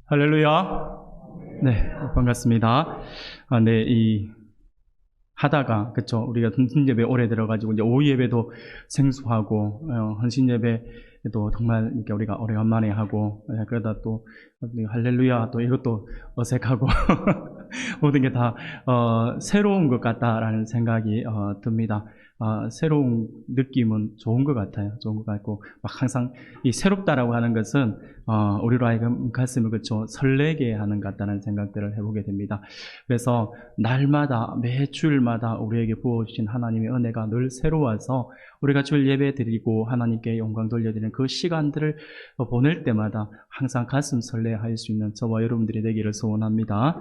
할렐루야. 네, 반갑습니다. 네, 하다가, 그쵸. 우리가 헌신 예배 오래 들어가지고, 이제 오후 예배도 생소하고, 헌신 예배도 정말 이렇게 우리가 오래간만에 하고, 그러다 또, 할렐루야, 또 이것도 어색하고, 모든 게 다, 새로운 것 같다라는 생각이, 듭니다. 새로운 느낌은 좋은 것 같아요. 좋은 것 같고, 막 항상 이 새롭다라고 하는 것은, 우리로 하여금 가슴을 그쵸, 설레게 하는 것 같다는 생각들을 해보게 됩니다. 그래서 날마다, 매 주일마다 우리에게 부어주신 하나님의 은혜가 늘 새로워서 우리가 주일 예배 드리고 하나님께 영광 돌려드리는 그 시간들을 보낼 때마다 항상 가슴 설레할 수 있는 저와 여러분들이 되기를 소원합니다.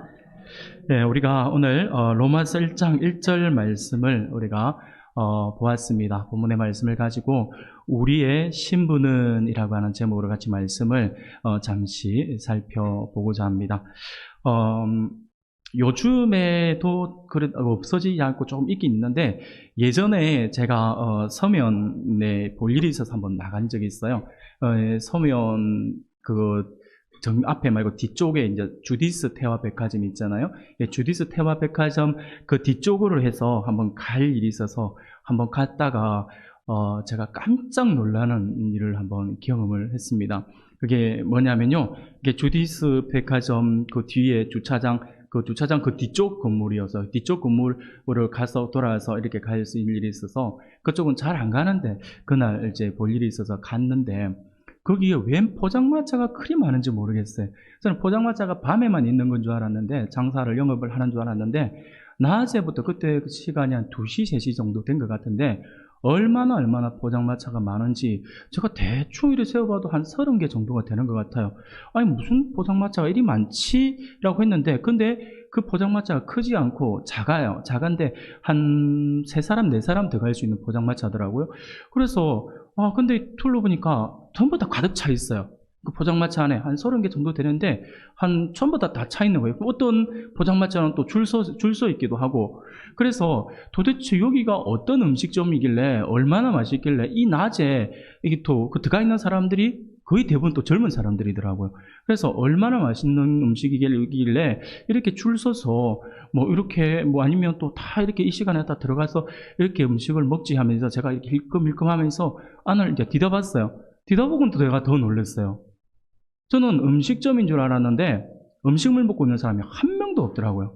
네, 우리가 오늘 로마서 1장 1절 말씀을 우리가 보았습니다. 본문의 말씀을 가지고 우리의 신분은 이라고 하는 제목으로 같이 말씀을 잠시 살펴보고자 합니다. 요즘에도 없어지지 않고 조금 있긴 있는데, 예전에 제가 서면에 볼 일이 있어서 한번 나간 적이 있어요. 서면 앞에 말고 뒤쪽에 이제 주디스 태화백화점 있잖아요. 주디스 태화백화점 그 뒤쪽으로 해서 한번 갈 일이 있어서 한번 갔다가 제가 깜짝 놀라는 일을 한번 경험을 했습니다. 그게 뭐냐면요, 이게 주디스 백화점 그 뒤에 주차장 그 뒤쪽 건물이어서 뒤쪽 건물을 가서 돌아와서 이렇게 갈 수 있는 일이 있어서 그쪽은 잘 안 가는데 그날 이제 볼 일이 있어서 갔는데, 거기에 웬 포장마차가 그리 많은지 모르겠어요. 저는 포장마차가 밤에만 있는 건 줄 알았는데, 장사를 영업을 하는 줄 알았는데, 낮에부터 그때 그 시간이 한 2시, 3시 정도 된 것 같은데, 얼마나 포장마차가 많은지 제가 대충 이렇게 세어봐도 한 30개 정도가 되는 것 같아요. 아니 무슨 포장마차가 이리 많지라고 했는데, 근데 그 포장마차가 크지 않고 작아요. 작은데 한 3사람, 4사람 들어갈 수 있는 포장마차더라고요. 그래서 근데 툴로 보니까 전부 다 가득 차 있어요. 그 포장마차 안에 한 30개 정도 되는데 전부 다 차 있는 거예요. 어떤 포장마차는 또 줄 서 있기도 하고. 그래서 도대체 여기가 어떤 음식점이길래 얼마나 맛있길래 이 낮에 이게 또 들어가 있는 사람들이 거의 대부분 또 젊은 사람들이더라고요. 그래서 얼마나 맛있는 음식이길래 이렇게 줄 서서 이렇게 아니면 또 다 이렇게 이 시간에 다 들어가서 이렇게 음식을 먹지 하면서 제가 이렇게 힐끔힐끔 하면서 안을 이제 뒤져봤어요. 뒤져보고는 또 내가 더 놀랐어요. 저는 음식점인 줄 알았는데 음식물 먹고 있는 사람이 한 명도 없더라고요.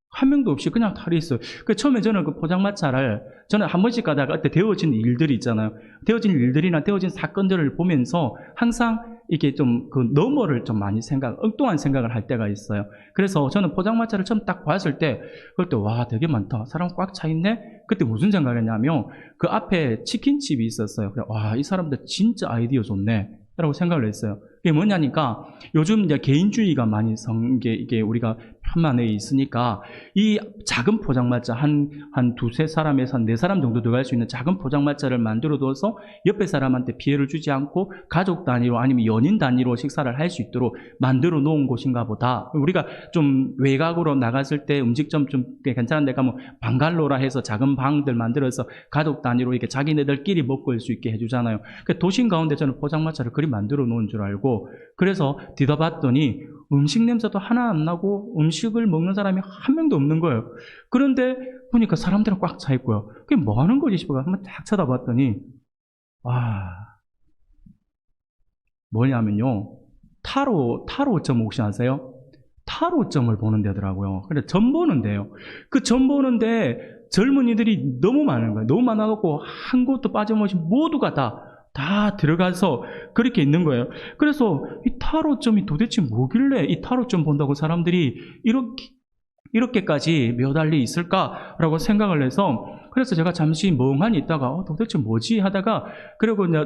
한 명도 없이 그냥 탈이 있어요. 처음에 저는 그 포장마차를 저는 한 번씩 가다가 그때 되어진 일들이 있잖아요. 되어진 일들이나 되어진 사건들을 보면서 항상 이게 좀 그 너머를 좀 많이 엉뚱한 생각을 할 때가 있어요. 그래서 저는 포장마차를 처음 딱 봤을 때 그때 와 되게 많다. 사람 꽉 차 있네. 그때 무슨 생각을 했냐면 그 앞에 치킨집이 있었어요. 그래 와 이 사람들 진짜 아이디어 좋네. 라고 생각을 했어요. 그게 뭐냐니까 요즘 이제 개인주의가 많이 이게 우리가 편만에 있으니까 이 작은 포장마차 한 두세 사람에서 한 4사람 정도 들어갈 수 있는 작은 포장마차를 만들어 둬서 옆에 사람한테 피해를 주지 않고 가족 단위로 아니면 연인 단위로 식사를 할 수 있도록 만들어 놓은 곳인가 보다. 우리가 좀 외곽으로 나갔을 때 음식점 좀 괜찮은 데 가면 방갈로라 해서 작은 방들 만들어서 가족 단위로 이렇게 자기네들끼리 먹고 올 수 있게 해주잖아요. 도심 가운데 저는 포장마차를 그리 만들어 놓은 줄 알고, 그래서 뒤져봤더니 음식 냄새도 하나 안 나고 음식을 먹는 사람이 한 명도 없는 거예요. 그런데 보니까 사람들은 꽉 차 있고요. 그게 뭐 하는 거지 싶어서 한번 딱 쳐다봤더니 뭐냐면요, 타로점 혹시 아세요? 타로점을 보는 데더라고요. 근데 점 보는 데요. 그 점 보는데 젊은이들이 너무 많은 거예요. 너무 많아갖고 한 곳도 빠짐없이 모두가 다 들어가서 그렇게 있는 거예요. 그래서 이 타로점이 도대체 뭐길래 이 타로점 본다고 사람들이 이렇게까지 몇 알리 있을까라고 생각을 해서, 그래서 제가 잠시 멍하니 있다가 도대체 뭐지 하다가, 그리고 이제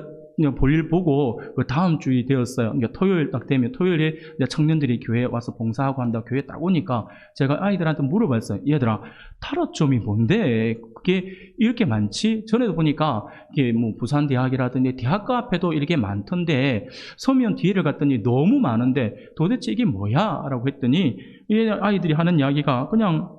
볼일 보고 그 다음 주이 되었어요. 그러니까 토요일 딱 되면 토요일에 이제 청년들이 교회에 와서 봉사하고 한다. 교회에 딱 오니까 제가 아이들한테 물어봤어요. 얘들아, 타로점이 뭔데? 그게 이렇게 많지? 전에도 보니까 이게 부산 대학이라든지 대학가 앞에도 이렇게 많던데 서면 뒤를 갔더니 너무 많은데 도대체 이게 뭐야? 라고 했더니 이 아이들이 하는 이야기가 그냥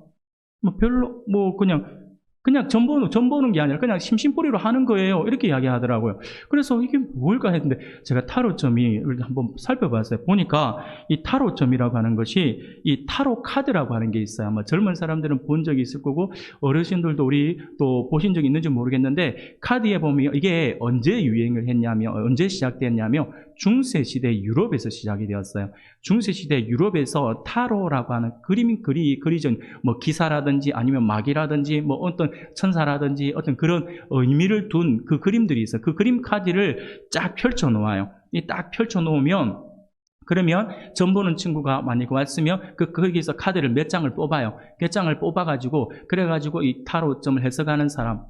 별로 그냥 그냥 점 보는 게 아니라 그냥 심심풀이로 하는 거예요. 이렇게 이야기하더라고요. 그래서 이게 뭘까 했는데 제가 타로점을 한번 살펴봤어요. 보니까 이 타로점이라고 하는 것이 이 타로 카드라고 하는 게 있어요. 아마 젊은 사람들은 본 적이 있을 거고 어르신들도 우리 또 보신 적이 있는지 모르겠는데 카드에 보면 이게 언제 유행을 했냐면 언제 시작됐냐면 중세시대 유럽에서 시작이 되었어요. 중세시대 유럽에서 타로라고 하는 그리전 뭐 기사라든지 아니면 막이라든지 뭐 어떤 천사라든지 어떤 그런 의미를 둔 그 그림들이 있어요. 그 그림 카드를 쫙 펼쳐 놓아요. 이 딱 펼쳐 놓으면 그러면 점 보는 친구가 만약에 왔으면 거기서 카드를 몇 장을 뽑아요. 몇 장을 뽑아가지고 그래가지고 이 타로점을 해석하는 사람,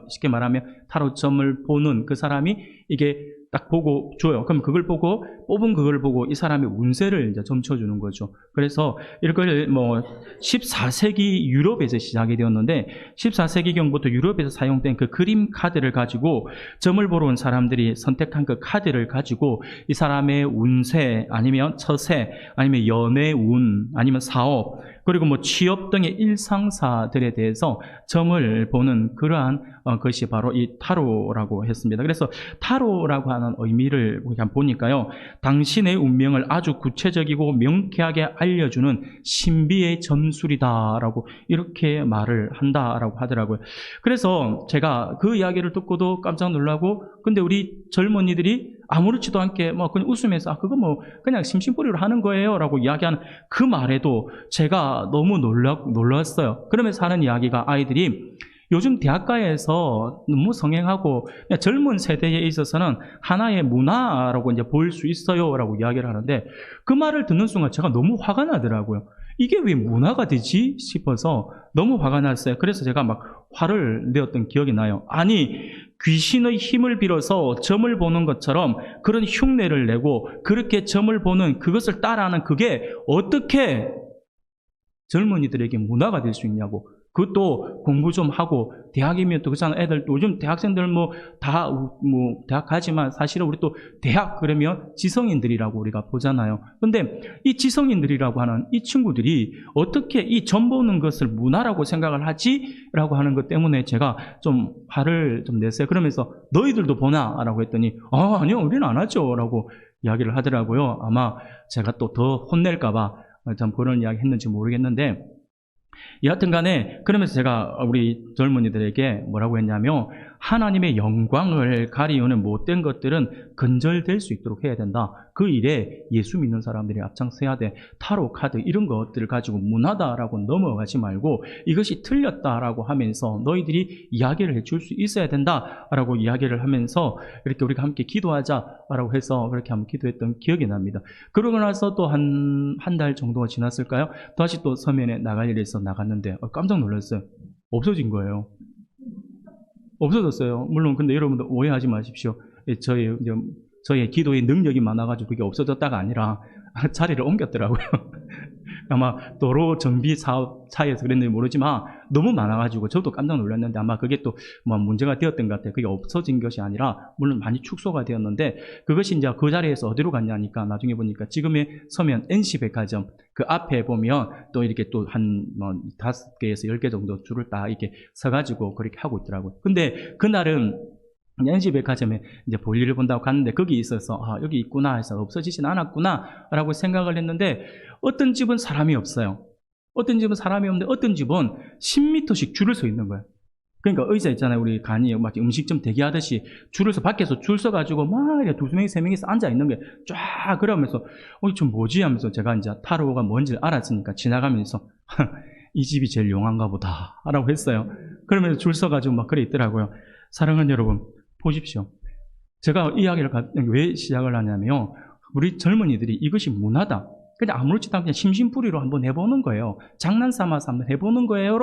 쉽게 말하면 타로점을 보는 그 사람이 이게 딱 보고 줘요. 그럼 그걸 보고 뽑은 그걸 보고 이 사람의 운세를 이제 점쳐주는 거죠. 그래서 이걸 뭐 14세기 유럽에서 시작이 되었는데 14세기경부터 유럽에서 사용된 그 그림 카드를 가지고 점을 보러 온 사람들이 선택한 그 카드를 가지고 이 사람의 운세 아니면 처세 아니면 연애 운 아니면 사업 그리고 뭐 취업 등의 일상사들에 대해서 점을 보는 그러한 것이 바로 이 타로라고 했습니다. 그래서 타로라고 하는 의미를 보니까요. 당신의 운명을 아주 구체적이고 명쾌하게 알려주는 신비의 점술이다라고 이렇게 말을 한다라고 하더라고요. 그래서 제가 그 이야기를 듣고도 깜짝 놀라고 근데 우리 젊은이들이 아무렇지도 않게 뭐 그냥 웃으면서 그거 뭐 그냥 심심풀이로 하는 거예요 라고 이야기하는 그 말에도 제가 너무 놀랐어요. 그러면서 하는 이야기가 아이들이 요즘 대학가에서 너무 성행하고 젊은 세대에 있어서는 하나의 문화라고 이제 볼 수 있어요 라고 이야기를 하는데 그 말을 듣는 순간 제가 너무 화가 나더라고요. 이게 왜 문화가 되지 싶어서 너무 화가 났어요. 그래서 제가 막 화를 내었던 기억이 나요. 아니 귀신의 힘을 빌어서 점을 보는 것처럼 그런 흉내를 내고 그렇게 점을 보는 그것을 따라하는 그게 어떻게 젊은이들에게 문화가 될 수 있냐고. 그것도 공부 좀 하고 대학이면 또 그렇잖아. 애들 또 요즘 대학생들 뭐 대학 가지만 사실은 우리 또 대학 그러면 지성인들이라고 우리가 보잖아요. 근데 이 지성인들이라고 하는 이 친구들이 어떻게 이 점 보는 것을 문화라고 생각을 하지라고 하는 것 때문에 제가 좀 화를 좀 냈어요. 그러면서 너희들도 보나라고 했더니 아니요 우리는 안 하죠라고 이야기를 하더라고요. 아마 제가 또 더 혼낼까봐 참 그런 이야기 했는지 모르겠는데. 여하튼 간에 그러면서 제가 우리 젊은이들에게 뭐라고 했냐면 하나님의 영광을 가리우는 못된 것들은 근절될 수 있도록 해야 된다. 그 일에 예수 믿는 사람들이 앞장서야 돼. 타로 카드 이런 것들을 가지고 문화다라고 넘어가지 말고 이것이 틀렸다라고 하면서 너희들이 이야기를 해줄 수 있어야 된다라고 이야기를 하면서 이렇게 우리가 함께 기도하자라고 해서 그렇게 한번 기도했던 기억이 납니다. 그러고 나서 또 한 달 정도가 지났을까요? 다시 또 서면에 나갈 일이 있어 나갔는데 깜짝 놀랐어요. 없어진 거예요. 없어졌어요. 물론 근데 여러분들 오해하지 마십시오. 저의 기도의 능력이 많아가지고 그게 없어졌다가 아니라 자리를 옮겼더라고요. 아마 도로 정비 사업 차에서 그랬는지 모르지만 너무 많아가지고 저도 깜짝 놀랐는데 아마 그게 또 뭐 문제가 되었던 것 같아요. 그게 없어진 것이 아니라 물론 많이 축소가 되었는데 그것이 이제 그 자리에서 어디로 갔냐니까 나중에 보니까 지금의 서면 NC백화점 그 앞에 보면 또 이렇게 또 한 5개에서 10개 정도 줄을 딱 이렇게 서가지고 그렇게 하고 있더라고요. 근데 그날은 NC백화점에 이제 볼일을 본다고 갔는데 거기 있어서 여기 있구나 해서 없어지진 않았구나 라고 생각을 했는데 어떤 집은 사람이 없어요. 어떤 집은 사람이 없는데 어떤 집은 10m씩 줄을 서 있는 거예요. 그러니까 의자 있잖아요. 우리 간이 막 음식점 대기하듯이 줄을 서 밖에서 줄 서가지고 막 이렇게 2명이 3명이서 앉아 있는 게 쫙 그러면서 좀 뭐지 하면서 제가 이제 타로가 뭔지를 알았으니까 지나가면서 이 집이 제일 용한가 보다 라고 했어요. 그러면서 줄 서가지고 막 그래 있더라고요. 사랑하는 여러분 보십시오. 제가 이야기를 왜 시작을 하냐면 우리 젊은이들이 이것이 문화다. 그냥 아무렇지도 않게 심심풀이로 한번 해보는 거예요. 장난삼아서 한번 해보는 거예요.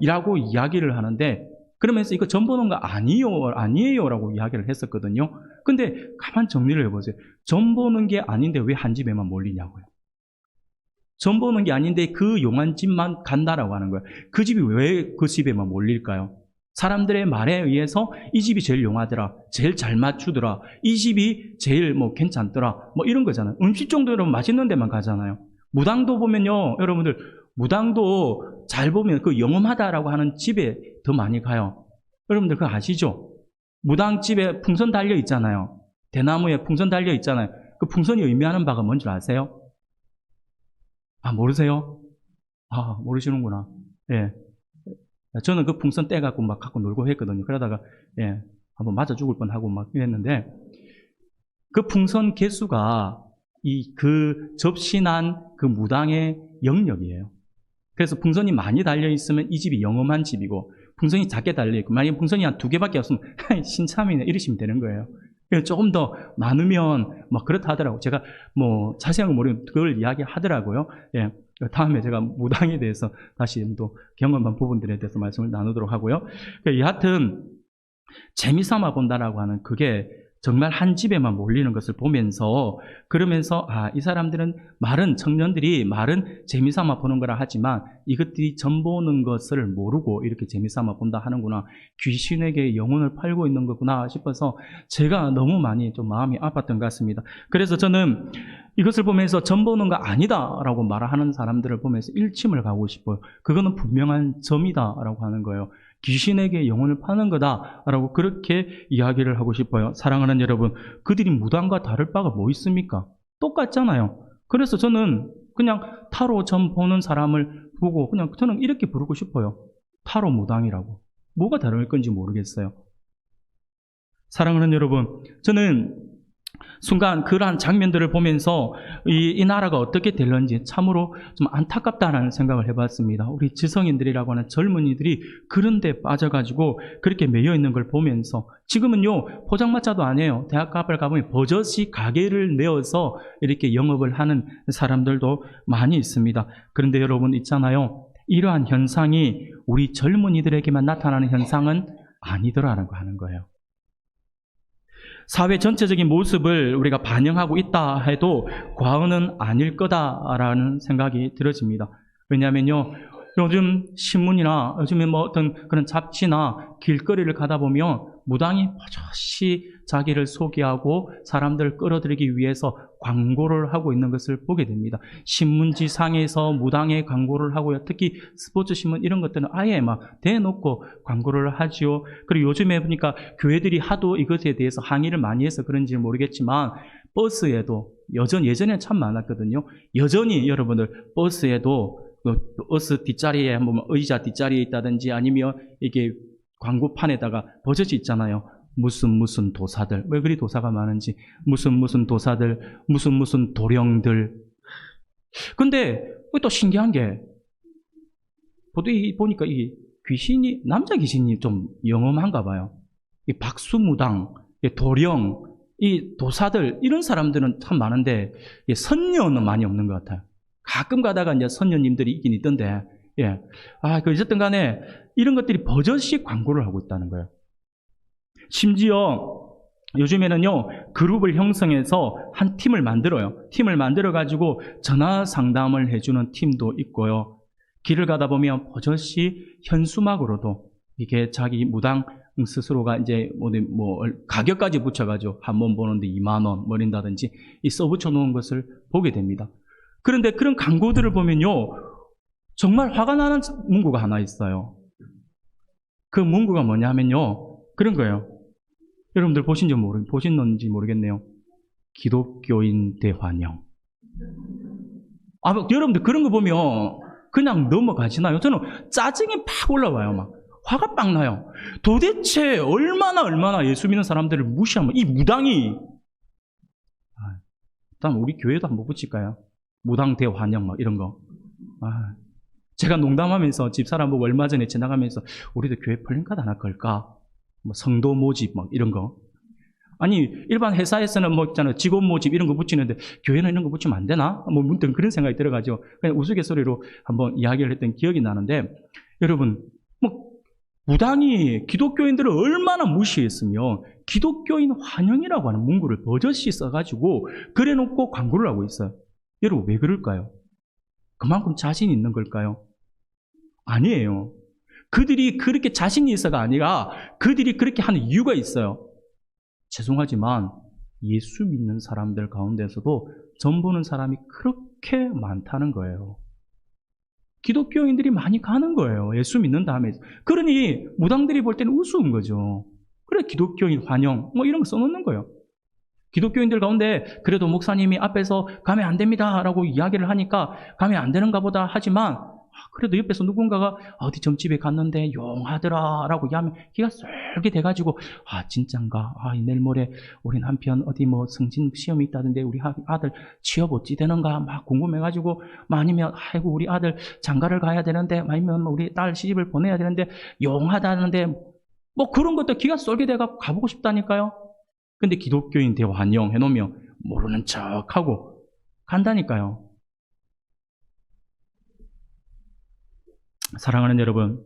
라고 이야기를 하는데 그러면서 이거 점 보는 거 아니에요 라고 이야기를 했었거든요. 근데 가만 정리를 해보세요. 점 보는 게 아닌데 왜 한 집에만 몰리냐고요. 점 보는 게 아닌데 그 용한 집만 간다라고 하는 거예요. 그 집이 왜 그 집에만 몰릴까요? 사람들의 말에 의해서 이 집이 제일 용하더라, 제일 잘 맞추더라, 이 집이 제일 괜찮더라, 이런 거잖아요. 음식 정도로 맛있는 데만 가잖아요. 무당도 보면요, 여러분들 무당도 잘 보면 그 영험하다라고 하는 집에 더 많이 가요. 여러분들 그거 아시죠? 무당집에 풍선 달려 있잖아요. 대나무에 풍선 달려 있잖아요. 그 풍선이 의미하는 바가 뭔지 아세요? 아, 모르세요? 아, 모르시는구나. 예. 저는 그 풍선 떼갖고 막 갖고 놀고 했거든요. 그러다가, 예, 한번 맞아 죽을 뻔하고 막 이랬는데, 그 풍선 개수가 그 접신한 그 무당의 영역이에요. 그래서 풍선이 많이 달려있으면 이 집이 영험한 집이고, 풍선이 작게 달려있고, 만약에 풍선이 한 2개밖에 없으면, 신참이네, 이러시면 되는 거예요. 조금 더 많으면, 막 그렇다 하더라고요. 제가 뭐, 자세한 거 모르면 그걸 이야기 하더라고요. 예. 다음에 제가 무당에 대해서 다시 또 경험한 부분들에 대해서 말씀을 나누도록 하고요. 여하튼, 재미삼아 본다라고 하는 그게 정말 한 집에만 몰리는 것을 보면서, 그러면서 이 사람들은 청년들이 말은 재미삼아 보는 거라 하지만 이것들이 전 보는 것을 모르고 이렇게 재미삼아 본다 하는구나, 귀신에게 영혼을 팔고 있는 거구나 싶어서 제가 너무 많이 좀 마음이 아팠던 것 같습니다. 그래서 저는 이것을 보면서 전 보는 거 아니다라고 말하는 사람들을 보면서 일침을 가고 싶어요. 그거는 분명한 점이다라고 하는 거예요. 귀신에게 영혼을 파는 거다라고 그렇게 이야기를 하고 싶어요. 사랑하는 여러분, 그들이 무당과 다를 바가 뭐 있습니까? 똑같잖아요. 그래서 저는 그냥 타로 점 보는 사람을 보고 그냥 저는 이렇게 부르고 싶어요. 타로 무당이라고. 뭐가 다를 건지 모르겠어요. 사랑하는 여러분, 저는 순간 그러한 장면들을 보면서 이 나라가 어떻게 될런지 참으로 좀 안타깝다라는 생각을 해봤습니다. 우리 지성인들이라고 하는 젊은이들이 그런 데 빠져가지고 그렇게 매여 있는 걸 보면서, 지금은요, 포장마차도 아니에요. 대학 앞을 가보면 버젓이 가게를 내어서 이렇게 영업을 하는 사람들도 많이 있습니다. 그런데 여러분 있잖아요, 이러한 현상이 우리 젊은이들에게만 나타나는 현상은 아니더라라고 하는 거예요. 사회 전체적인 모습을 우리가 반영하고 있다 해도 과언은 아닐 거다라는 생각이 들어집니다. 왜냐하면요, 요즘 신문이나 요즘에 뭐 어떤 그런 잡지나 길거리를 가다 보면 무당이 버젓이 자기를 소개하고 사람들을 끌어들이기 위해서 광고를 하고 있는 것을 보게 됩니다. 신문지상에서 무당의 광고를 하고요. 특히 스포츠신문 이런 것들은 아예 막 대놓고 광고를 하지요. 그리고 요즘에 보니까 교회들이 하도 이것에 대해서 항의를 많이 해서 그런지 모르겠지만 버스에도 예전에 참 많았거든요. 여전히 여러분들 버스에도 버스 뒷자리에 한번 의자 뒷자리에 있다든지 아니면 이게 광고판에다가 버젓이 있잖아요. 무슨 도사들, 왜 그리 도사가 많은지, 무슨 도사들, 무슨 도령들. 근데 또 신기한 게 보니까 이 귀신이, 남자 귀신이 좀 영험한가 봐요. 이 박수무당, 이 도령, 이 도사들, 이런 사람들은 참 많은데 선녀는 많이 없는 것 같아요. 가끔 가다가 이제 선녀님들이 있긴 있던데, 예. 어쨌든 간에 이런 것들이 버젓이 광고를 하고 있다는 거예요. 심지어 요즘에는요, 그룹을 형성해서 한 팀을 만들어요. 팀을 만들어가지고 전화 상담을 해주는 팀도 있고요. 길을 가다 보면 버젓이 현수막으로도 이게 자기 무당 스스로가 이제 가격까지 붙여가지고 한 번 보는데 2만 원 버린다든지 써붙여 놓은 것을 보게 됩니다. 그런데 그런 광고들을 보면요, 정말 화가 나는 문구가 하나 있어요. 그 문구가 뭐냐면요, 그런 거예요. 여러분들 보셨는지 모르겠네요. 기독교인 대환영. 여러분들 그런 거 보면 그냥 넘어가시나요? 저는 짜증이 팍 올라와요. 막 화가 빡 나요. 도대체 얼마나 예수 믿는 사람들을 무시하면 이 무당이, 일단 우리 교회도 한번 붙일까요? 무당 대환영 막 이런 거. 제가 농담하면서 집사람 보고 얼마 전에 지나가면서 우리도 교회 플랜카드 하나 걸까? 뭐 성도 모집 막 이런 거. 아니 일반 회사에서는 뭐 있잖아요, 직원 모집 이런 거 붙이는데 교회는 이런 거 붙이면 안 되나? 뭐 문득 그런 생각이 들어가지고 그냥 우스갯소리로 한번 이야기를 했던 기억이 나는데, 여러분 무당이 기독교인들을 얼마나 무시했으면 기독교인 환영이라고 하는 문구를 버젓이 써가지고 그래놓고 광고를 하고 있어요. 여러분 왜 그럴까요? 그만큼 자신이 있는 걸까요? 아니에요. 그들이 그렇게 자신이 있어가 아니라 그들이 그렇게 하는 이유가 있어요. 죄송하지만 예수 믿는 사람들 가운데서도 점 보는 사람이 그렇게 많다는 거예요. 기독교인들이 많이 가는 거예요. 예수 믿는 다음에. 그러니 무당들이 볼 때는 우스운 거죠. 그래 기독교인 환영 뭐 이런 거 써놓는 거예요. 기독교인들 가운데 그래도 목사님이 앞에서 가면 안 됩니다 라고 이야기를 하니까 가면 안 되는가 보다 하지만 그래도 옆에서 누군가가 어디 점집에 갔는데 용하더라 라고 얘기하면 기가 쏠게 돼가지고 진짠가? 내일 모레 우리 남편 어디 뭐 승진 시험이 있다던데 우리 아들 취업 어찌 되는가 막 궁금해가지고 아니면 아이고 우리 아들 장가를 가야 되는데 아니면 우리 딸 시집을 보내야 되는데 용하다는데 뭐 그런 것도 기가 쏠게 돼가 가보고 싶다니까요. 근데 기독교인 대환영 해놓으면 모르는 척하고 간다니까요. 사랑하는 여러분,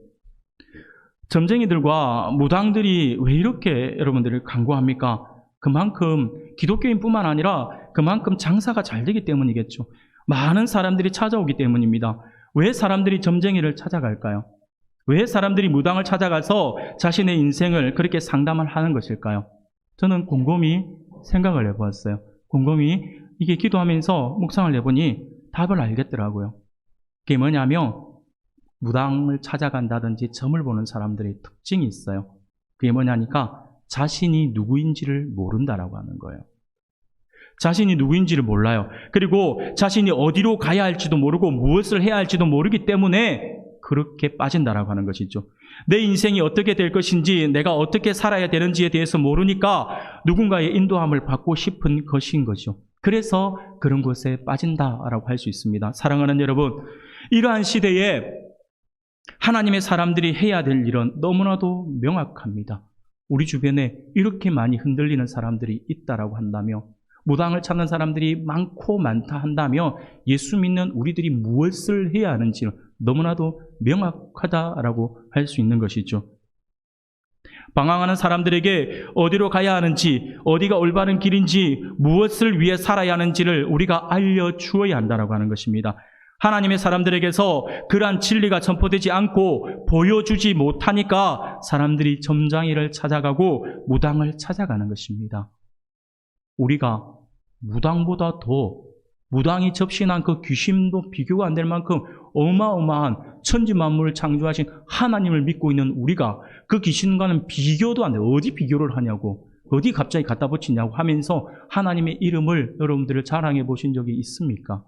점쟁이들과 무당들이 왜 이렇게 여러분들을 간구합니까? 그만큼 기독교인뿐만 아니라 그만큼 장사가 잘 되기 때문이겠죠. 많은 사람들이 찾아오기 때문입니다. 왜 사람들이 점쟁이를 찾아갈까요? 왜 사람들이 무당을 찾아가서 자신의 인생을 그렇게 상담을 하는 것일까요? 저는 곰곰이 생각을 해보았어요. 곰곰이 이게 기도하면서 묵상을 해보니 답을 알겠더라고요. 그게 뭐냐면 무당을 찾아간다든지 점을 보는 사람들의 특징이 있어요. 그게 뭐냐니까 자신이 누구인지를 모른다라고 하는 거예요. 자신이 누구인지를 몰라요. 그리고 자신이 어디로 가야 할지도 모르고 무엇을 해야 할지도 모르기 때문에 그렇게 빠진다라고 하는 것이죠. 내 인생이 어떻게 될 것인지 내가 어떻게 살아야 되는지에 대해서 모르니까 누군가의 인도함을 받고 싶은 것인 거죠. 그래서 그런 곳에 빠진다라고 할 수 있습니다. 사랑하는 여러분, 이러한 시대에 하나님의 사람들이 해야 될 일은 너무나도 명확합니다. 우리 주변에 이렇게 많이 흔들리는 사람들이 있다라고 한다며 무당을 찾는 사람들이 많고 많다 한다며 예수 믿는 우리들이 무엇을 해야 하는지는 너무나도 명확하다라고 할 수 있는 것이죠. 방황하는 사람들에게 어디로 가야 하는지, 어디가 올바른 길인지, 무엇을 위해 살아야 하는지를 우리가 알려주어야 한다라고 하는 것입니다. 하나님의 사람들에게서 그러한 진리가 전포되지 않고 보여주지 못하니까 사람들이 점장이를 찾아가고 무당을 찾아가는 것입니다. 우리가 무당보다 더 무당이 접신한 그 귀신도 비교가 안 될 만큼 어마어마한 천지만물을 창조하신 하나님을 믿고 있는 우리가 그 귀신과는 비교도 안 돼요. 어디 비교를 하냐고, 어디 갑자기 갖다 붙이냐고 하면서 하나님의 이름을 여러분들을 자랑해 보신 적이 있습니까?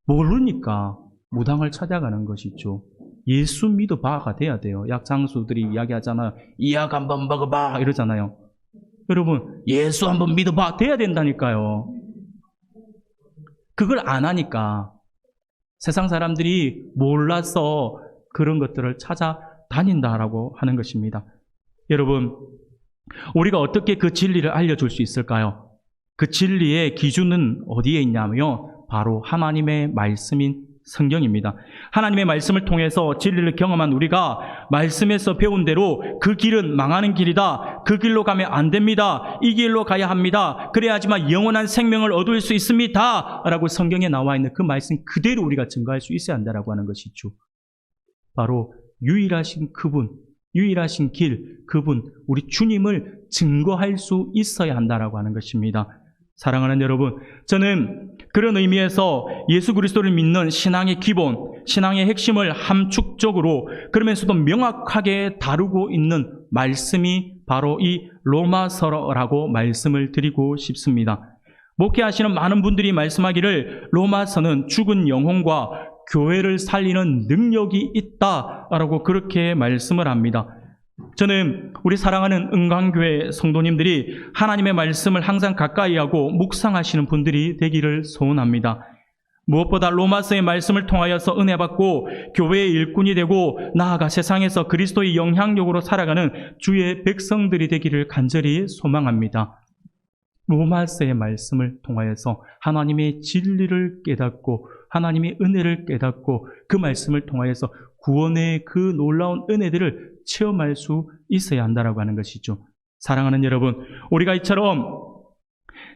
모르니까 무당을 찾아가는 것이죠. 예수 믿어봐가 돼야 돼요. 약장수들이 이야기하잖아요. 이 약 한번 먹어봐 이러잖아요. 여러분 예수 한번 믿어봐 돼야 된다니까요. 그걸 안 하니까 세상 사람들이 몰라서 그런 것들을 찾아다닌다라고 하는 것입니다. 여러분, 우리가 어떻게 그 진리를 알려줄 수 있을까요? 그 진리의 기준은 어디에 있냐면 바로 하나님의 말씀인 성경입니다. 하나님의 말씀을 통해서 진리를 경험한 우리가 말씀에서 배운 대로 그 길은 망하는 길이다. 그 길로 가면 안 됩니다. 이 길로 가야 합니다. 그래야지만 영원한 생명을 얻을 수 있습니다. 라고 성경에 나와 있는 그 말씀 그대로 우리가 증거할 수 있어야 한다라고 하는 것이죠. 바로 유일하신 그분, 유일하신 길, 그분, 우리 주님을 증거할 수 있어야 한다라고 하는 것입니다. 사랑하는 여러분, 저는 그런 의미에서 예수 그리스도를 믿는 신앙의 기본, 신앙의 핵심을 함축적으로 그러면서도 명확하게 다루고 있는 말씀이 바로 이 로마서라고 말씀을 드리고 싶습니다. 목회하시는 많은 분들이 말씀하기를 로마서는 죽은 영혼과 교회를 살리는 능력이 있다라고 그렇게 말씀을 합니다. 저는 우리 사랑하는 은광교회 성도님들이 하나님의 말씀을 항상 가까이 하고 묵상하시는 분들이 되기를 소원합니다. 무엇보다 로마서의 말씀을 통하여서 은혜 받고 교회의 일꾼이 되고 나아가 세상에서 그리스도의 영향력으로 살아가는 주의 백성들이 되기를 간절히 소망합니다. 로마서의 말씀을 통하여서 하나님의 진리를 깨닫고 하나님의 은혜를 깨닫고 그 말씀을 통하여서 구원의 그 놀라운 은혜들을 체험할 수 있어야 한다라고 하는 것이죠. 사랑하는 여러분, 우리가 이처럼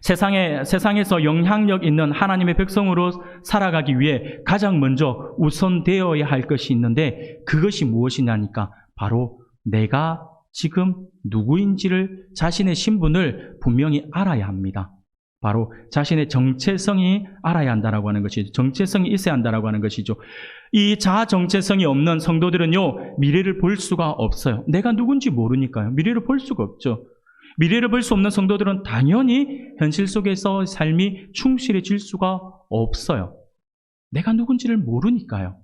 세상에서 영향력 있는 하나님의 백성으로 살아가기 위해 가장 먼저 우선되어야 할 것이 있는데 그것이 무엇이냐니까 바로 내가 지금 누구인지를 자신의 신분을 분명히 알아야 합니다. 바로 자신의 정체성이 알아야 한다라고 하는 것이죠. 정체성이 있어야 한다라고 하는 것이죠. 이 자아 정체성이 없는 성도들은요, 미래를 볼 수가 없어요. 내가 누군지 모르니까요. 미래를 볼 수가 없죠. 미래를 볼 수 없는 성도들은 당연히 현실 속에서 삶이 충실해질 수가 없어요. 내가 누군지를 모르니까요.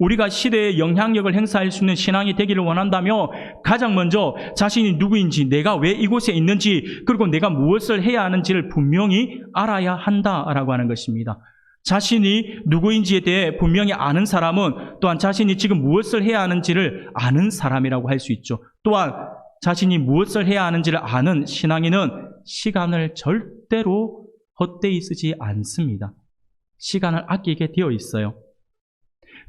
우리가 시대에 영향력을 행사할 수 있는 신앙이 되기를 원한다며 가장 먼저 자신이 누구인지, 내가 왜 이곳에 있는지, 그리고 내가 무엇을 해야 하는지를 분명히 알아야 한다라고 하는 것입니다. 자신이 누구인지에 대해 분명히 아는 사람은 또한 자신이 지금 무엇을 해야 하는지를 아는 사람이라고 할 수 있죠. 또한 자신이 무엇을 해야 하는지를 아는 신앙인은 시간을 절대로 헛되이 쓰지 않습니다. 시간을 아끼게 되어 있어요.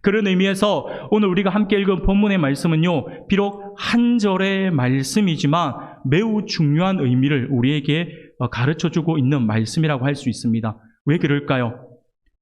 그런 의미에서 오늘 우리가 함께 읽은 본문의 말씀은요, 비록 한 절의 말씀이지만 매우 중요한 의미를 우리에게 가르쳐주고 있는 말씀이라고 할 수 있습니다. 왜 그럴까요?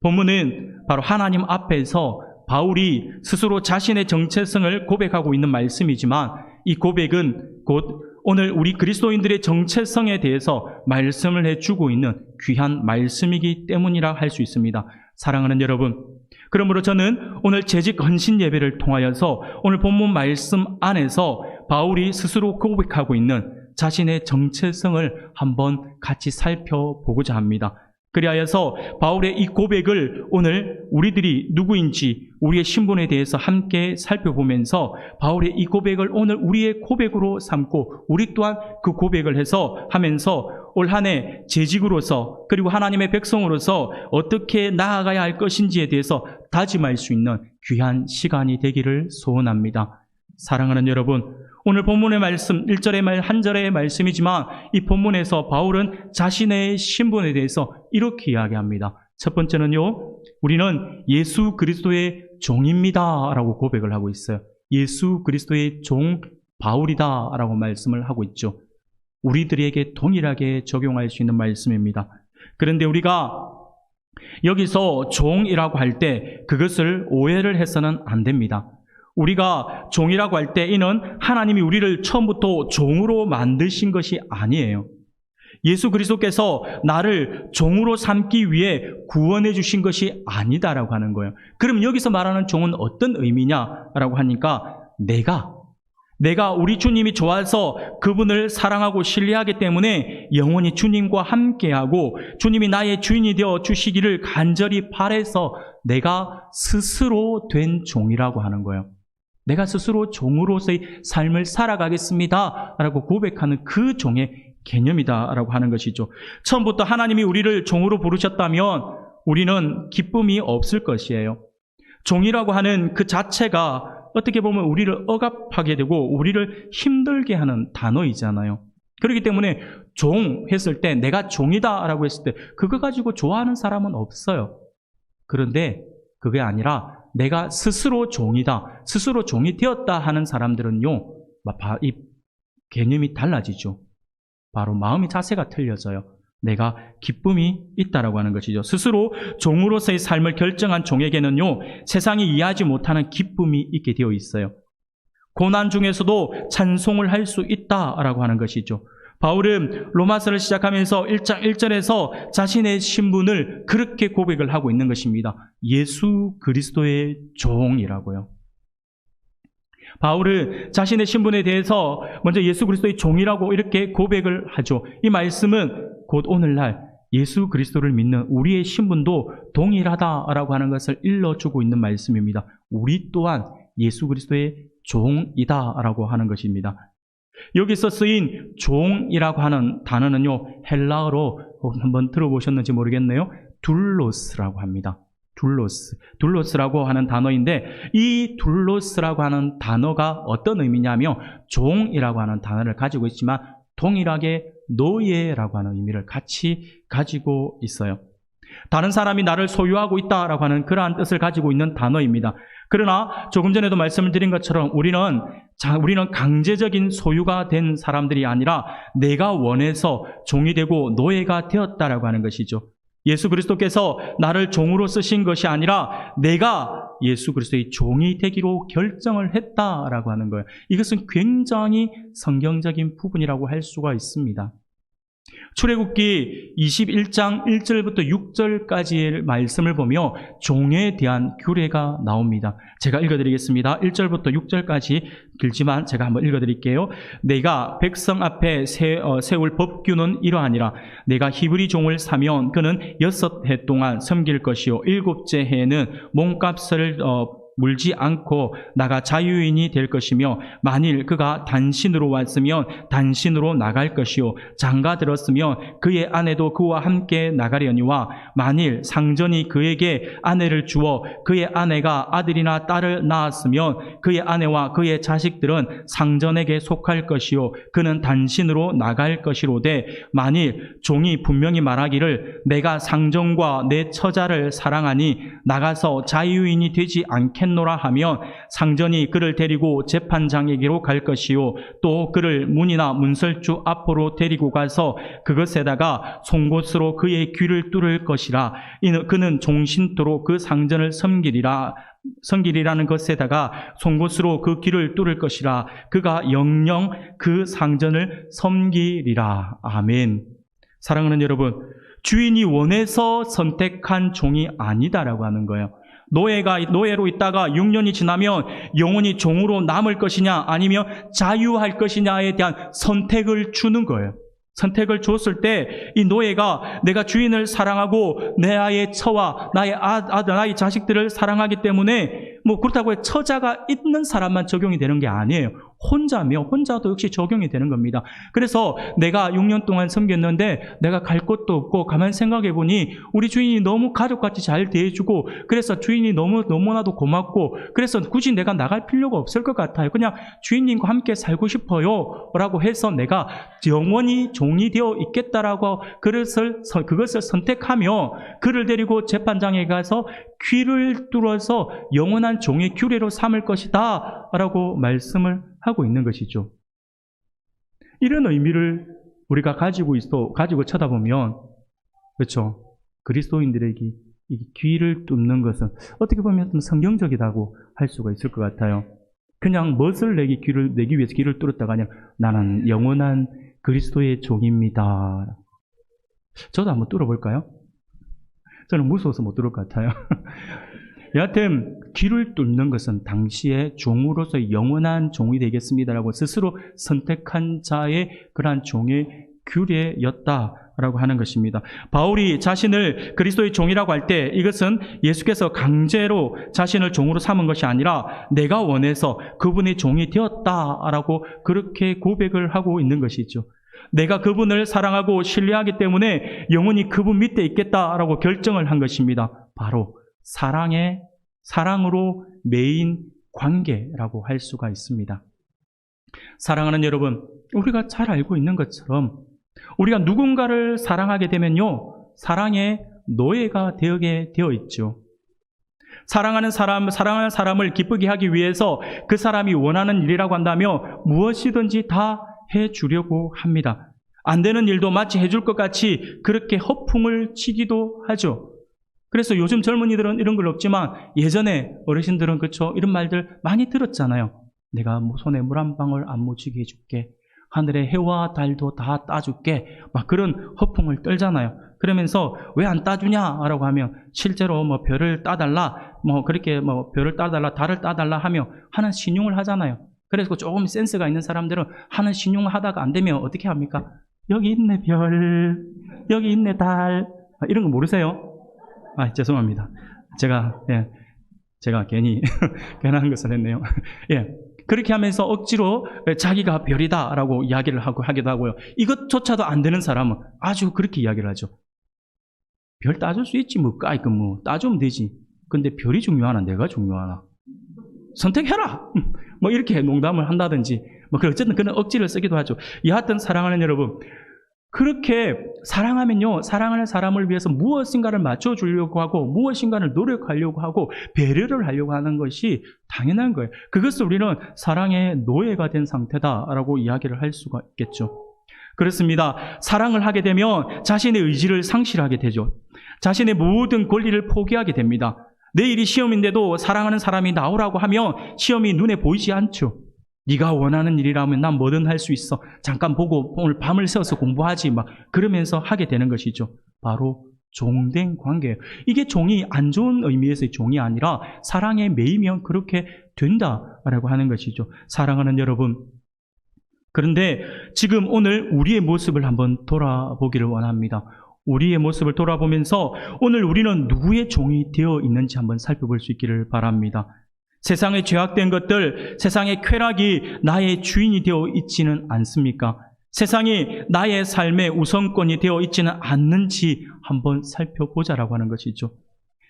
본문은 바로 하나님 앞에서 바울이 스스로 자신의 정체성을 고백하고 있는 말씀이지만 이 고백은 곧 오늘 우리 그리스도인들의 정체성에 대해서 말씀을 해주고 있는 귀한 말씀이기 때문이라 할 수 있습니다. 사랑하는 여러분, 그러므로 저는 오늘 재직 헌신 예배를 통하여서 오늘 본문 말씀 안에서 바울이 스스로 고백하고 있는 자신의 정체성을 한번 같이 살펴보고자 합니다. 그리하여서 바울의 이 고백을 오늘 우리들이 누구인지 우리의 신분에 대해서 함께 살펴보면서 바울의 이 고백을 오늘 우리의 고백으로 삼고 우리 또한 그 고백을 해서 하면서 올 한 해 재직으로서 그리고 하나님의 백성으로서 어떻게 나아가야 할 것인지에 대해서 다짐할 수 있는 귀한 시간이 되기를 소원합니다. 사랑하는 여러분, 오늘 본문의 말씀 1절의 말, 한 절의 말씀이지만 이 본문에서 바울은 자신의 신분에 대해서 이렇게 이야기합니다. 첫 번째는요, 우리는 예수 그리스도의 종입니다 라고 고백을 하고 있어요. 예수 그리스도의 종 바울이다 라고 말씀을 하고 있죠. 우리들에게 동일하게 적용할 수 있는 말씀입니다. 그런데 우리가 여기서 종이라고 할 때 그것을 오해를 해서는 안 됩니다. 우리가 종이라고 할 때 이는 하나님이 우리를 처음부터 종으로 만드신 것이 아니에요. 예수 그리스도께서 나를 종으로 삼기 위해 구원해 주신 것이 아니다라고 하는 거예요. 그럼 여기서 말하는 종은 어떤 의미냐라고 하니까 내가 우리 주님이 좋아서 그분을 사랑하고 신뢰하기 때문에 영원히 주님과 함께하고 주님이 나의 주인이 되어 주시기를 간절히 바라서 내가 스스로 된 종이라고 하는 거예요. 내가 스스로 종으로서의 삶을 살아가겠습니다 라고 고백하는 그 종의 개념이다 라고 하는 것이죠. 처음부터 하나님이 우리를 종으로 부르셨다면 우리는 기쁨이 없을 것이에요. 종이라고 하는 그 자체가 어떻게 보면 우리를 억압하게 되고 우리를 힘들게 하는 단어이잖아요. 그렇기 때문에 종 했을 때 내가 종이다 라고 했을 때 그거 가지고 좋아하는 사람은 없어요. 그런데 그게 아니라 내가 스스로 종이다, 스스로 종이 되었다 하는 사람들은요, 이 개념이 달라지죠. 바로 마음의 자세가 틀려져요. 내가 기쁨이 있다라고 하는 것이죠. 스스로 종으로서의 삶을 결정한 종에게는요, 세상이 이해하지 못하는 기쁨이 있게 되어 있어요. 고난 중에서도 찬송을 할 수 있다라고 하는 것이죠. 바울은 로마서를 시작하면서 1장 1절에서 자신의 신분을 그렇게 고백을 하고 있는 것입니다. 예수 그리스도의 종이라고요. 바울은 자신의 신분에 대해서 먼저 예수 그리스도의 종이라고 이렇게 고백을 하죠. 이 말씀은 곧 오늘날 예수 그리스도를 믿는 우리의 신분도 동일하다라고 하는 것을 일러주고 있는 말씀입니다. 우리 또한 예수 그리스도의 종이다라고 하는 것입니다. 여기서 쓰인 종이라고 하는 단어는요, 헬라어로 한번 들어보셨는지 모르겠네요. 둘로스라고 합니다. 둘로스라고 하는 단어인데 이 둘로스라고 하는 단어가 어떤 의미냐면 종이라고 하는 단어를 가지고 있지만 동일하게 노예라고 하는 의미를 같이 가지고 있어요. 다른 사람이 나를 소유하고 있다라고 하는 그러한 뜻을 가지고 있는 단어입니다. 그러나 조금 전에도 말씀을 드린 것처럼 우리는 강제적인 소유가 된 사람들이 아니라 내가 원해서 종이 되고 노예가 되었다라고 하는 것이죠. 예수 그리스도께서 나를 종으로 쓰신 것이 아니라 내가 예수 그리스도의 종이 되기로 결정을 했다라고 하는 거예요. 이것은 굉장히 성경적인 부분이라고 할 수가 있습니다. 출애굽기 21장 1절부터 6절까지의 말씀을 보며 종에 대한 규례가 나옵니다. 제가 읽어드리겠습니다. 1절부터 6절까지 길지만 제가 한번 읽어드릴게요. 내가 백성 앞에 세울 법규는 이러하니라. 내가 히브리 종을 사면 그는 6해 동안 섬길 것이요 7째 해에는 몸값을 물지 않고 나가 자유인이 될 것이며 만일 그가 단신으로 왔으면 단신으로 나갈 것이요 장가 들었으면 그의 아내도 그와 함께 나가려니와 만일 상전이 그에게 아내를 주어 그의 아내가 아들이나 딸을 낳았으면 그의 아내와 그의 자식들은 상전에게 속할 것이요 그는 단신으로 나갈 것이로되 만일 종이 분명히 말하기를 내가 상전과 내 처자를 사랑하니 나가서 자유인이 되지 않겠노라 하면 상전이 그를 데리고 재판장에게로 갈 것이요 또 그를 문이나 문설주 앞으로 데리고 가서 그것에다가 송곳으로 그의 귀를 뚫을 것이라. 그는 종신토록 그 상전을 섬기리라는 것에다가 송곳으로 그 귀를 뚫을 것이라. 그가 영영 그 상전을 섬기리라. 아멘. 사랑하는 여러분, 주인이 원해서 선택한 종이 아니다라고 하는 거예요. 노예로 있다가 6년이 지나면 영원히 종으로 남을 것이냐 아니면 자유할 것이냐에 대한 선택을 주는 거예요. 선택을 줬을 때 이 노예가 내가 주인을 사랑하고 내 아이의 처와 나의 아들, 나의 자식들을 사랑하기 때문에 그렇다고 해서 처자가 있는 사람만 적용이 되는 게 아니에요. 혼자도 역시 적용이 되는 겁니다. 그래서 내가 6년 동안 섬겼는데 내가 갈 곳도 없고 가만히 생각해 보니 우리 주인이 너무 가족같이 잘 대해주고 그래서 주인이 너무나도 고맙고 그래서 굳이 내가 나갈 필요가 없을 것 같아요. 그냥 주인님과 함께 살고 싶어요 라고 해서 내가 영원히 종이 되어 있겠다라고 그것을 선택하며 그를 데리고 재판장에 가서 귀를 뚫어서 영원한 종의 규례로 삼을 것이다 라고 말씀을 하고 있는 것이죠. 이런 의미를 우리가 가지고 쳐다보면 그렇죠. 그리스도인들에게 이 귀를 뚫는 것은 어떻게 보면 좀 성경적이라고 할 수가 있을 것 같아요. 그냥 멋을 내기 위해서 귀를 뚫었다가 아니라 나는 영원한 그리스도의 종입니다. 저도 한번 뚫어볼까요? 저는 무서워서 못 뚫을 것 같아요. 여하튼 귀를 뚫는 것은 당시에 종으로서 영원한 종이 되겠습니다라고 스스로 선택한 자의 그러한 종의 규례였다라고 하는 것입니다. 바울이 자신을 그리스도의 종이라고 할 때 이것은 예수께서 강제로 자신을 종으로 삼은 것이 아니라 내가 원해서 그분의 종이 되었다라고 그렇게 고백을 하고 있는 것이죠. 내가 그분을 사랑하고 신뢰하기 때문에 영원히 그분 밑에 있겠다라고 결정을 한 것입니다. 바로 사랑으로 매인 관계라고 할 수가 있습니다. 사랑하는 여러분, 우리가 잘 알고 있는 것처럼 우리가 누군가를 사랑하게 되면요, 사랑의 노예가 되게 되어 있죠. 사랑하는 사람을 기쁘게 하기 위해서 그 사람이 원하는 일이라고 한다면 무엇이든지 다 해주려고 합니다. 안 되는 일도 마치 해줄 것 같이 그렇게 허풍을 치기도 하죠. 그래서 요즘 젊은이들은 이런 걸 없지만 예전에 어르신들은 그렇죠, 이런 말들 많이 들었잖아요. 내가 손에 물 한 방울 안 묻히게 해줄게. 하늘의 해와 달도 다 따줄게. 막 그런 허풍을 떨잖아요. 그러면서 왜 안 따주냐라고 하면 실제로 별을 따달라, 별을 따달라, 달을 따달라 하며 하는 신용을 하잖아요. 그래서 조금 센스가 있는 사람들은 하는 신용을 하다가 안 되면 어떻게 합니까? 여기 있네 별, 여기 있네 달, 이런 거 모르세요? 죄송합니다. 제가 괜히 괜한 것을 했네요. 예. 그렇게 하면서 억지로 자기가 별이다라고 이야기를 하기도 하고요. 이것조차도 안 되는 사람은 아주 그렇게 이야기를 하죠. 별 따줄 수 있지, 따주면 되지. 근데 별이 중요하나, 내가 중요하나? 선택해라! 이렇게 농담을 한다든지, 어쨌든 그런 억지를 쓰기도 하죠. 여하튼 사랑하는 여러분, 그렇게 사랑하면요, 사랑하는 사람을 위해서 무엇인가를 맞춰주려고 하고 무엇인가를 노력하려고 하고 배려를 하려고 하는 것이 당연한 거예요. 그것을 우리는 사랑의 노예가 된 상태다라고 이야기를 할 수가 있겠죠. 그렇습니다. 사랑을 하게 되면 자신의 의지를 상실하게 되죠. 자신의 모든 권리를 포기하게 됩니다. 내일이 시험인데도 사랑하는 사람이 나오라고 하면 시험이 눈에 보이지 않죠. 네가 원하는 일이라면 난 뭐든 할 수 있어. 잠깐 보고 오늘 밤을 새워서 공부하지. 막 그러면서 하게 되는 것이죠. 바로 종된 관계예요. 이게 종이 안 좋은 의미에서의 종이 아니라 사랑에 매이면 그렇게 된다라고 하는 것이죠. 사랑하는 여러분, 그런데 지금 오늘 우리의 모습을 한번 돌아보기를 원합니다. 우리의 모습을 돌아보면서 오늘 우리는 누구의 종이 되어 있는지 한번 살펴볼 수 있기를 바랍니다. 세상에 죄악된 것들, 세상의 쾌락이 나의 주인이 되어 있지는 않습니까? 세상이 나의 삶의 우선권이 되어 있지는 않는지 한번 살펴보자라고 하는 것이죠.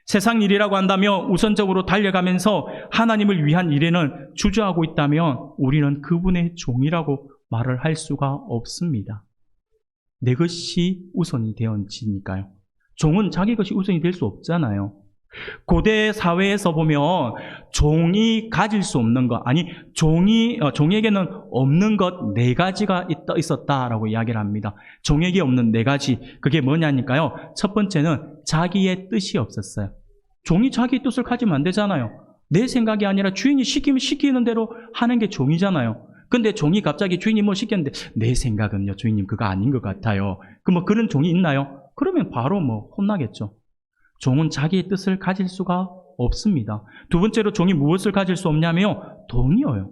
세상 일이라고 한다면 우선적으로 달려가면서 하나님을 위한 일에는 주저하고 있다면 우리는 그분의 종이라고 말을 할 수가 없습니다. 내 것이 우선이 되어지니까요. 종은 자기 것이 우선이 될 수 없잖아요. 고대 사회에서 보면 종이 가질 수 없는 것, 아니 종에게는 없는 것 네 가지가 있었다라고 이야기를 합니다. 종에게 없는 네 가지, 그게 뭐냐니까요. 첫 번째는 자기의 뜻이 없었어요. 종이 자기 뜻을 가지면 안 되잖아요. 내 생각이 아니라 주인이 시키면 시키는 대로 하는 게 종이잖아요. 근데 종이 갑자기 주인이 뭐 시켰는데 내 생각은요 주인님 그거 아닌 것 같아요. 그런 종이 있나요? 그러면 바로 혼나겠죠. 종은 자기의 뜻을 가질 수가 없습니다. 두 번째로 종이 무엇을 가질 수 없냐면요, 돈이요.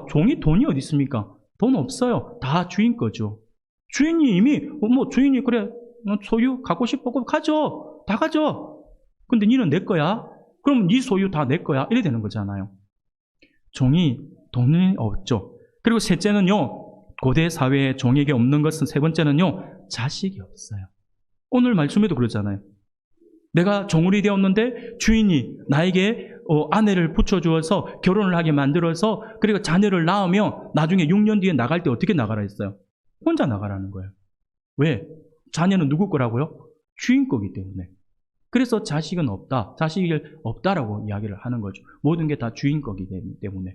종이 돈이 어디 있습니까? 돈 없어요. 다 주인 거죠. 주인이 이미 주인이 그래 소유 갖고 싶어 가져, 다 가져. 근데 니는 내 거야. 그럼 네 소유 다 내 거야. 이래 되는 거잖아요. 종이 돈이 없죠. 그리고 셋째는요, 고대 사회에 종에게 없는 것은 세 번째는요, 자식이 없어요. 오늘 말씀에도 그러잖아요. 내가 종울이 되었는데 주인이 나에게 아내를 붙여주어서 결혼을 하게 만들어서 그리고 자녀를 낳으면 나중에 6년 뒤에 나갈 때 어떻게 나가라 했어요? 혼자 나가라는 거예요. 왜? 자녀는 누구 거라고요? 주인 거기 때문에. 그래서 자식은 없다. 자식이 없다라고 이야기를 하는 거죠. 모든 게 다 주인 거기 때문에.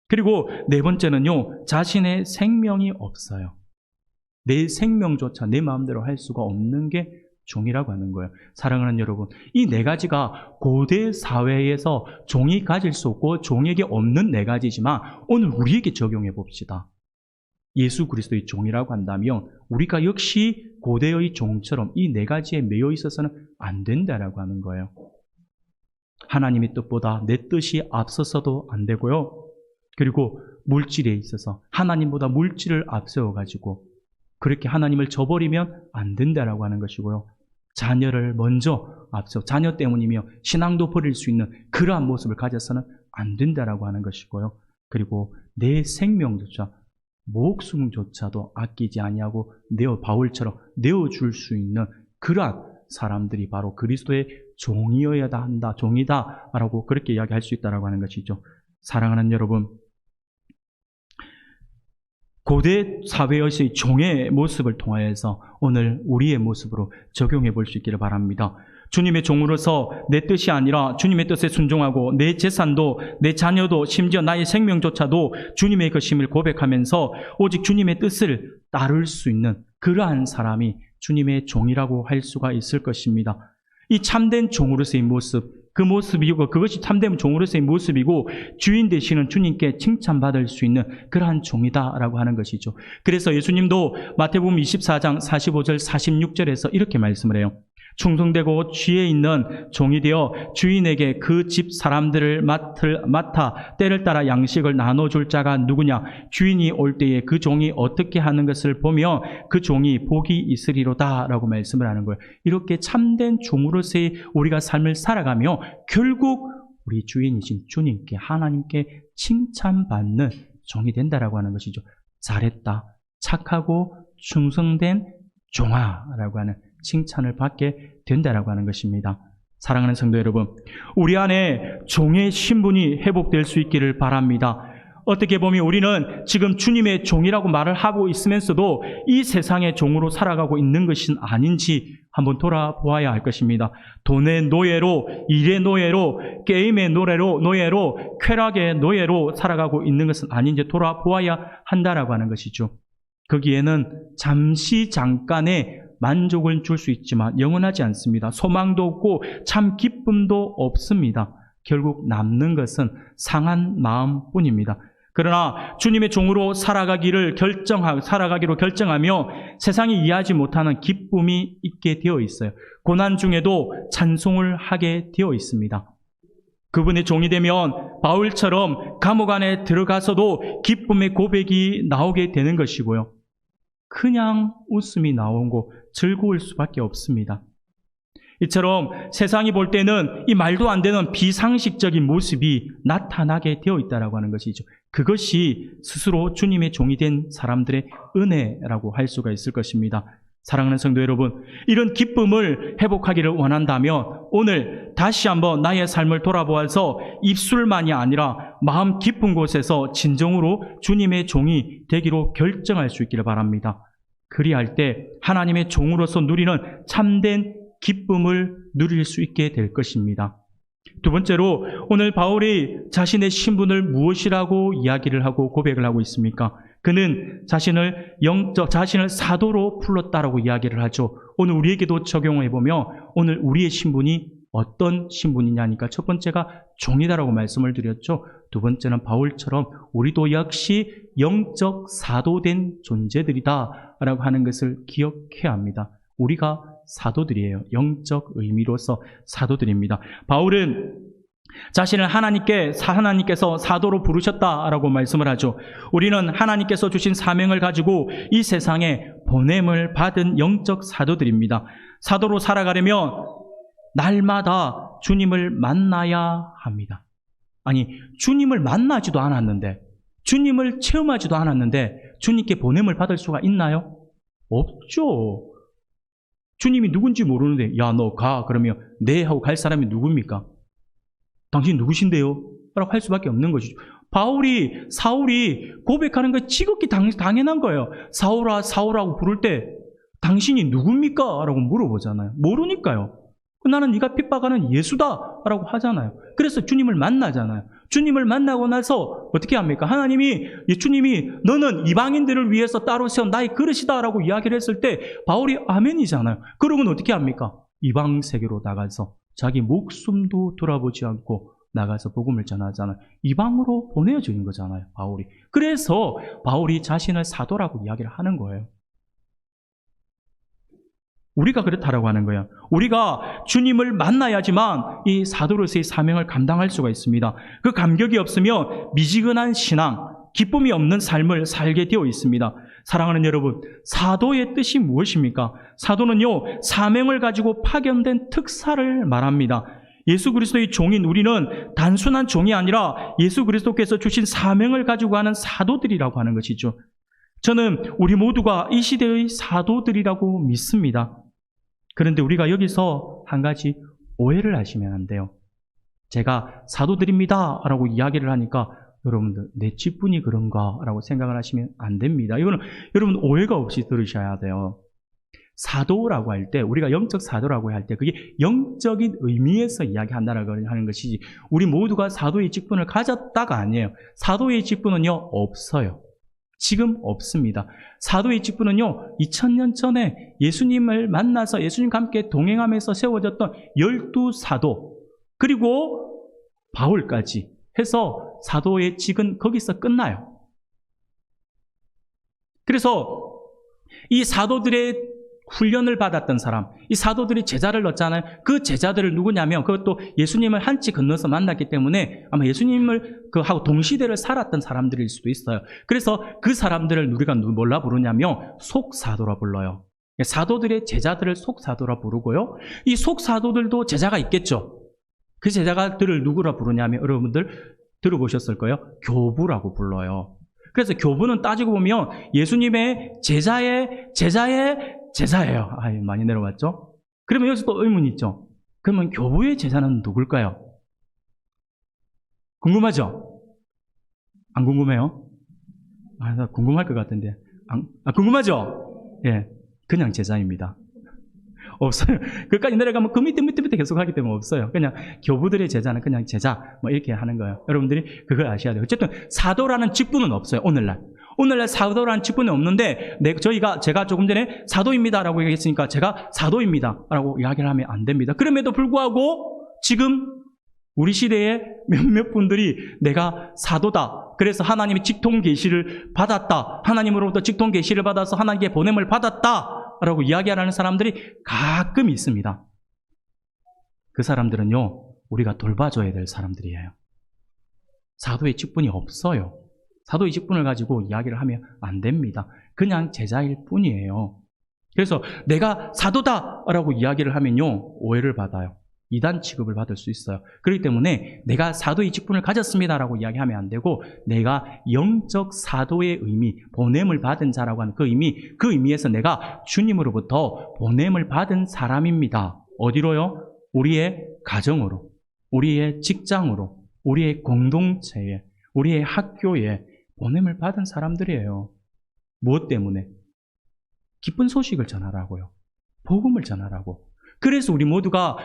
그리고 네 번째는요, 자신의 생명이 없어요. 내 생명조차 내 마음대로 할 수가 없는 게 종이라고 하는 거예요. 사랑하는 여러분, 이 네 가지가 고대 사회에서 종이 가질 수 없고 종에게 없는 네 가지지만 오늘 우리에게 적용해 봅시다. 예수 그리스도의 종이라고 한다면 우리가 역시 고대의 종처럼 이 네 가지에 매여 있어서는 안 된다라고 하는 거예요. 하나님의 뜻보다 내 뜻이 앞서서도 안 되고요. 그리고 물질에 있어서 하나님보다 물질을 앞세워가지고 그렇게 하나님을 저버리면 안 된다라고 하는 것이고요. 자녀를 먼저 앞서 자녀 때문이며 신앙도 버릴 수 있는 그러한 모습을 가져서는 안 된다라고 하는 것이고요. 그리고 내 생명조차 목숨조차도 아끼지 아니하고 바울처럼 내어줄 수 있는 그러한 사람들이 바로 그리스도의 종이어야 한다, 종이다라고 그렇게 이야기할 수 있다라고 하는 것이죠. 사랑하는 여러분, 고대 사회에서의 종의 모습을 통하여서 오늘 우리의 모습으로 적용해 볼 수 있기를 바랍니다. 주님의 종으로서 내 뜻이 아니라 주님의 뜻에 순종하고 내 재산도 내 자녀도 심지어 나의 생명조차도 주님의 것임을 고백하면서 오직 주님의 뜻을 따를 수 있는 그러한 사람이 주님의 종이라고 할 수가 있을 것입니다. 이 참된 종으로서의 모습, 그 모습이고 그것이 참된 종으로서의 모습이고 주인 되시는 주님께 칭찬받을 수 있는 그러한 종이다라고 하는 것이죠. 그래서 예수님도 마태복음 24장 45절 46절에서 이렇게 말씀을 해요. 충성되고 지혜 있는 종이 되어 주인에게 그 집 사람들을 맡아 때를 따라 양식을 나눠줄 자가 누구냐? 주인이 올 때에 그 종이 어떻게 하는 것을 보며 그 종이 복이 있으리로다 라고 말씀을 하는 거예요. 이렇게 참된 종으로서의 우리가 삶을 살아가며 결국 우리 주인이신 주님께 하나님께 칭찬받는 종이 된다라고 하는 것이죠. 잘했다, 착하고 충성된 종아라고 하는 칭찬을 받게 된다라고 하는 것입니다. 사랑하는 성도 여러분, 우리 안에 종의 신분이 회복될 수 있기를 바랍니다. 어떻게 보면 우리는 지금 주님의 종이라고 말을 하고 있으면서도 이 세상의 종으로 살아가고 있는 것은 아닌지 한번 돌아보아야 할 것입니다. 돈의 노예로, 일의 노예로, 게임의 노예로, 쾌락의 노예로 살아가고 있는 것은 아닌지 돌아보아야 한다라고 하는 것이죠. 거기에는 잠깐의 만족을 줄 수 있지만 영원하지 않습니다. 소망도 없고 참 기쁨도 없습니다. 결국 남는 것은 상한 마음뿐입니다. 그러나 주님의 종으로 살아가기로 결정하며 세상이 이해하지 못하는 기쁨이 있게 되어 있어요. 고난 중에도 찬송을 하게 되어 있습니다. 그분의 종이 되면 바울처럼 감옥 안에 들어가서도 기쁨의 고백이 나오게 되는 것이고요. 그냥 웃음이 나오고 즐거울 수밖에 없습니다. 이처럼 세상이 볼 때는 이 말도 안 되는 비상식적인 모습이 나타나게 되어 있다고 하는 것이죠. 그것이 스스로 주님의 종이 된 사람들의 은혜라고 할 수가 있을 것입니다. 사랑하는 성도 여러분, 이런 기쁨을 회복하기를 원한다면 오늘 다시 한번 나의 삶을 돌아보아서 입술만이 아니라 마음 깊은 곳에서 진정으로 주님의 종이 되기로 결정할 수 있기를 바랍니다. 그리할 때 하나님의 종으로서 누리는 참된 기쁨을 누릴 수 있게 될 것입니다. 두 번째로 오늘 바울이 자신의 신분을 무엇이라고 이야기를 하고 고백을 하고 있습니까? 그는 자신을 사도로 불렀다라고 이야기를 하죠. 오늘 우리에게도 적용해 보면 오늘 우리의 신분이 어떤 신분이냐니까 첫 번째가 종이다라고 말씀을 드렸죠. 두 번째는 바울처럼 우리도 역시 영적 사도된 존재들이다라고 하는 것을 기억해야 합니다. 우리가 사도들이에요. 영적 의미로서 사도들입니다. 바울은 자신을 하나님께서 사도로 부르셨다라고 말씀을 하죠. 우리는 하나님께서 주신 사명을 가지고 이 세상에 보냄을 받은 영적 사도들입니다. 사도로 살아가려면 날마다 주님을 만나야 합니다. 아니, 주님을 만나지도 않았는데, 주님을 체험하지도 않았는데 주님께 보냄을 받을 수가 있나요? 없죠. 주님이 누군지 모르는데 야, 너 가. 그러면 네 하고 갈 사람이 누굽니까? 당신 누구신데요? 라고 할 수밖에 없는 것이죠. 사울이 고백하는 거 지극히 당연한 거예요. 사울아, 사울하고 부를 때 당신이 누굽니까? 라고 물어보잖아요. 모르니까요. 나는 네가 핍박하는 예수다 라고 하잖아요. 그래서 주님을 만나잖아요. 주님을 만나고 나서 어떻게 합니까? 주님이 너는 이방인들을 위해서 따로 세운 나의 그릇이다 라고 이야기를 했을 때 바울이 아멘이잖아요. 그러면 어떻게 합니까? 이방 세계로 나가서 자기 목숨도 돌아보지 않고 나가서 복음을 전하잖아요. 이방으로 보내어주는 거잖아요, 바울이. 그래서 바울이 자신을 사도라고 이야기를 하는 거예요. 우리가 그렇다라고 하는 거예요. 우리가 주님을 만나야지만 이 사도로서의 사명을 감당할 수가 있습니다. 그 감격이 없으면 미지근한 신앙, 기쁨이 없는 삶을 살게 되어 있습니다. 사랑하는 여러분, 사도의 뜻이 무엇입니까? 사도는요, 사명을 가지고 파견된 특사를 말합니다. 예수 그리스도의 종인 우리는 단순한 종이 아니라 예수 그리스도께서 주신 사명을 가지고 하는 사도들이라고 하는 것이죠. 저는 우리 모두가 이 시대의 사도들이라고 믿습니다. 그런데 우리가 여기서 한 가지 오해를 하시면 안 돼요. 제가 사도들입니다 라고 이야기를 하니까 여러분들 내 직분이 그런가 라고 생각을 하시면 안 됩니다. 이거는 여러분 오해가 없이 들으셔야 돼요. 사도라고 할 때, 우리가 영적 사도라고 할 때 그게 영적인 의미에서 이야기한다라고 하는 것이지 우리 모두가 사도의 직분을 가졌다가 아니에요. 사도의 직분은요 없어요. 지금 없습니다. 사도의 직분은요 2000년 전에 예수님을 만나서 예수님과 함께 동행하면서 세워졌던 12사도 그리고 바울까지 해서 사도의 직은 거기서 끝나요. 그래서 이 사도들의 훈련을 받았던 사람, 이 사도들이 제자를 넣었잖아요. 그 제자들을 누구냐면 그것도 예수님을 한 치 건너서 만났기 때문에 아마 예수님을 하고 동시대를 살았던 사람들일 수도 있어요. 그래서 그 사람들을 우리가 뭘라 부르냐면 속사도라 불러요. 사도들의 제자들을 속사도라 부르고요. 이 속사도들도 제자가 있겠죠. 그 제자들을 누구라 부르냐면 여러분들 들어보셨을 거예요. 교부라고 불러요. 그래서 교부는 따지고 보면 예수님의 제자예요. 많이 내려왔죠? 그러면 여기서 또 의문이 있죠. 그러면 교부의 제자는 누굴까요? 궁금하죠? 안 궁금해요? 나 궁금할 것 같은데. 궁금하죠? 예. 그냥 제자입니다. 없어요. 그까지 내려가면 그 밑에 계속 하기 때문에 없어요. 그냥 교부들의 제자는 그냥 제자, 이렇게 하는 거예요. 여러분들이 그걸 아셔야 돼요. 어쨌든 사도라는 직분은 없어요, 오늘날 사도라는 직분이 없는데, 제가 조금 전에 사도입니다라고 얘기했으니까 제가 사도입니다라고 이야기를 하면 안 됩니다. 그럼에도 불구하고 지금 우리 시대에 몇몇 분들이 내가 사도다. 그래서 하나님의 직통 계시를 받았다. 하나님으로부터 직통 계시를 받아서 하나님께 보냄을 받았다. 라고 이야기하는 사람들이 가끔 있습니다. 그 사람들은요, 우리가 돌봐줘야 될 사람들이에요. 사도의 직분이 없어요. 사도의 직분을 가지고 이야기를 하면 안 됩니다. 그냥 제자일 뿐이에요. 그래서 내가 사도다라고 이야기를 하면요, 오해를 받아요. 이단 취급을 받을 수 있어요. 그렇기 때문에 내가 사도의 직분을 가졌습니다라고 이야기하면 안 되고, 내가 영적 사도의 의미, 보냄을 받은 자라고 하는 그 의미에서 내가 주님으로부터 보냄을 받은 사람입니다. 어디로요? 우리의 가정으로, 우리의 직장으로, 우리의 공동체에, 우리의 학교에 보냄을 받은 사람들이에요. 무엇 때문에? 기쁜 소식을 전하라고요. 복음을 전하라고. 그래서 우리 모두가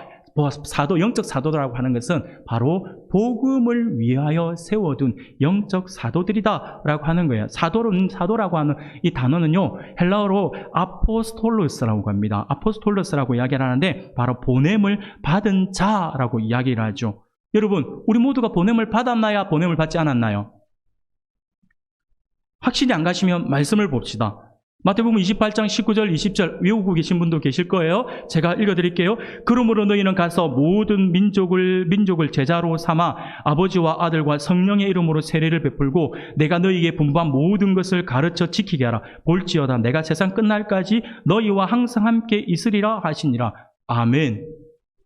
사도, 영적 사도라고 하는 것은 바로 복음을 위하여 세워둔 영적 사도들이다라고 하는 거예요. 사도라고 하는 이 단어는요, 헬라어로 아포스톨로스라고 합니다. 아포스톨로스라고 이야기를 하는데, 바로 보냄을 받은 자라고 이야기를 하죠. 여러분, 우리 모두가 보냄을 받았나요? 보냄을 받지 않았나요? 확실히 안 가시면 말씀을 봅시다. 마태복음 28장 19절 20절 외우고 계신 분도 계실 거예요. 제가 읽어드릴게요. 그러므로 너희는 가서 모든 민족을 제자로 삼아 아버지와 아들과 성령의 이름으로 세례를 베풀고 내가 너희에게 분부한 모든 것을 가르쳐 지키게 하라. 볼지어다 내가 세상 끝날까지 너희와 항상 함께 있으리라 하시니라. 아멘.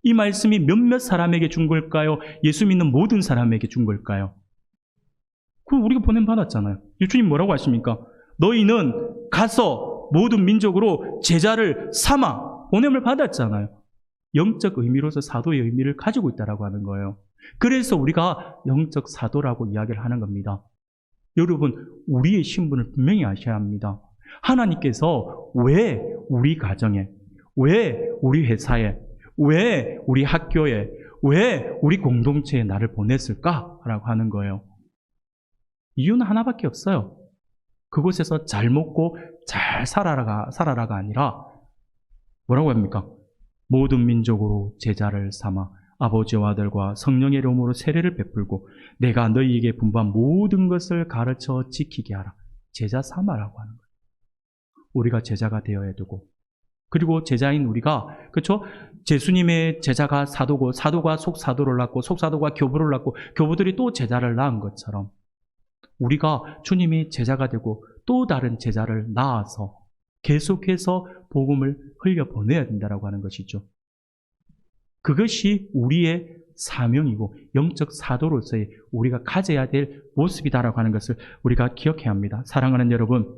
이 말씀이 몇몇 사람에게 준 걸까요? 예수 믿는 모든 사람에게 준 걸까요? 그럼 우리가 보냄 받았잖아요. 주님 뭐라고 하십니까? 너희는 가서 모든 민족으로 제자를 삼아 보냄을 받았잖아요. 영적 의미로서 사도의 의미를 가지고 있다라고 하는 거예요. 그래서 우리가 영적 사도라고 이야기를 하는 겁니다. 여러분, 우리의 신분을 분명히 아셔야 합니다. 하나님께서 왜 우리 가정에, 왜 우리 회사에, 왜 우리 학교에, 왜 우리 공동체에 나를 보냈을까라고 하는 거예요. 이유는 하나밖에 없어요. 그곳에서 잘 먹고 잘 살아라가 아니라 뭐라고 합니까? 모든 민족으로 제자를 삼아 아버지와 아들과 성령의 이름으로 세례를 베풀고 내가 너희에게 분부한 모든 것을 가르쳐 지키게 하라. 제자 삼아라고 하는 거예요. 우리가 제자가 되어야 되고, 그리고 제자인 우리가, 그렇죠? 예수님의 제자가 사도고, 사도가 속사도를 낳고, 속사도가 교부를 낳고, 교부들이 또 제자를 낳은 것처럼 우리가 주님이 제자가 되고 또 다른 제자를 낳아서 계속해서 복음을 흘려보내야 된다고 하는 것이죠. 그것이 우리의 사명이고 영적 사도로서의 우리가 가져야 될 모습이다라고 하는 것을 우리가 기억해야 합니다. 사랑하는 여러분,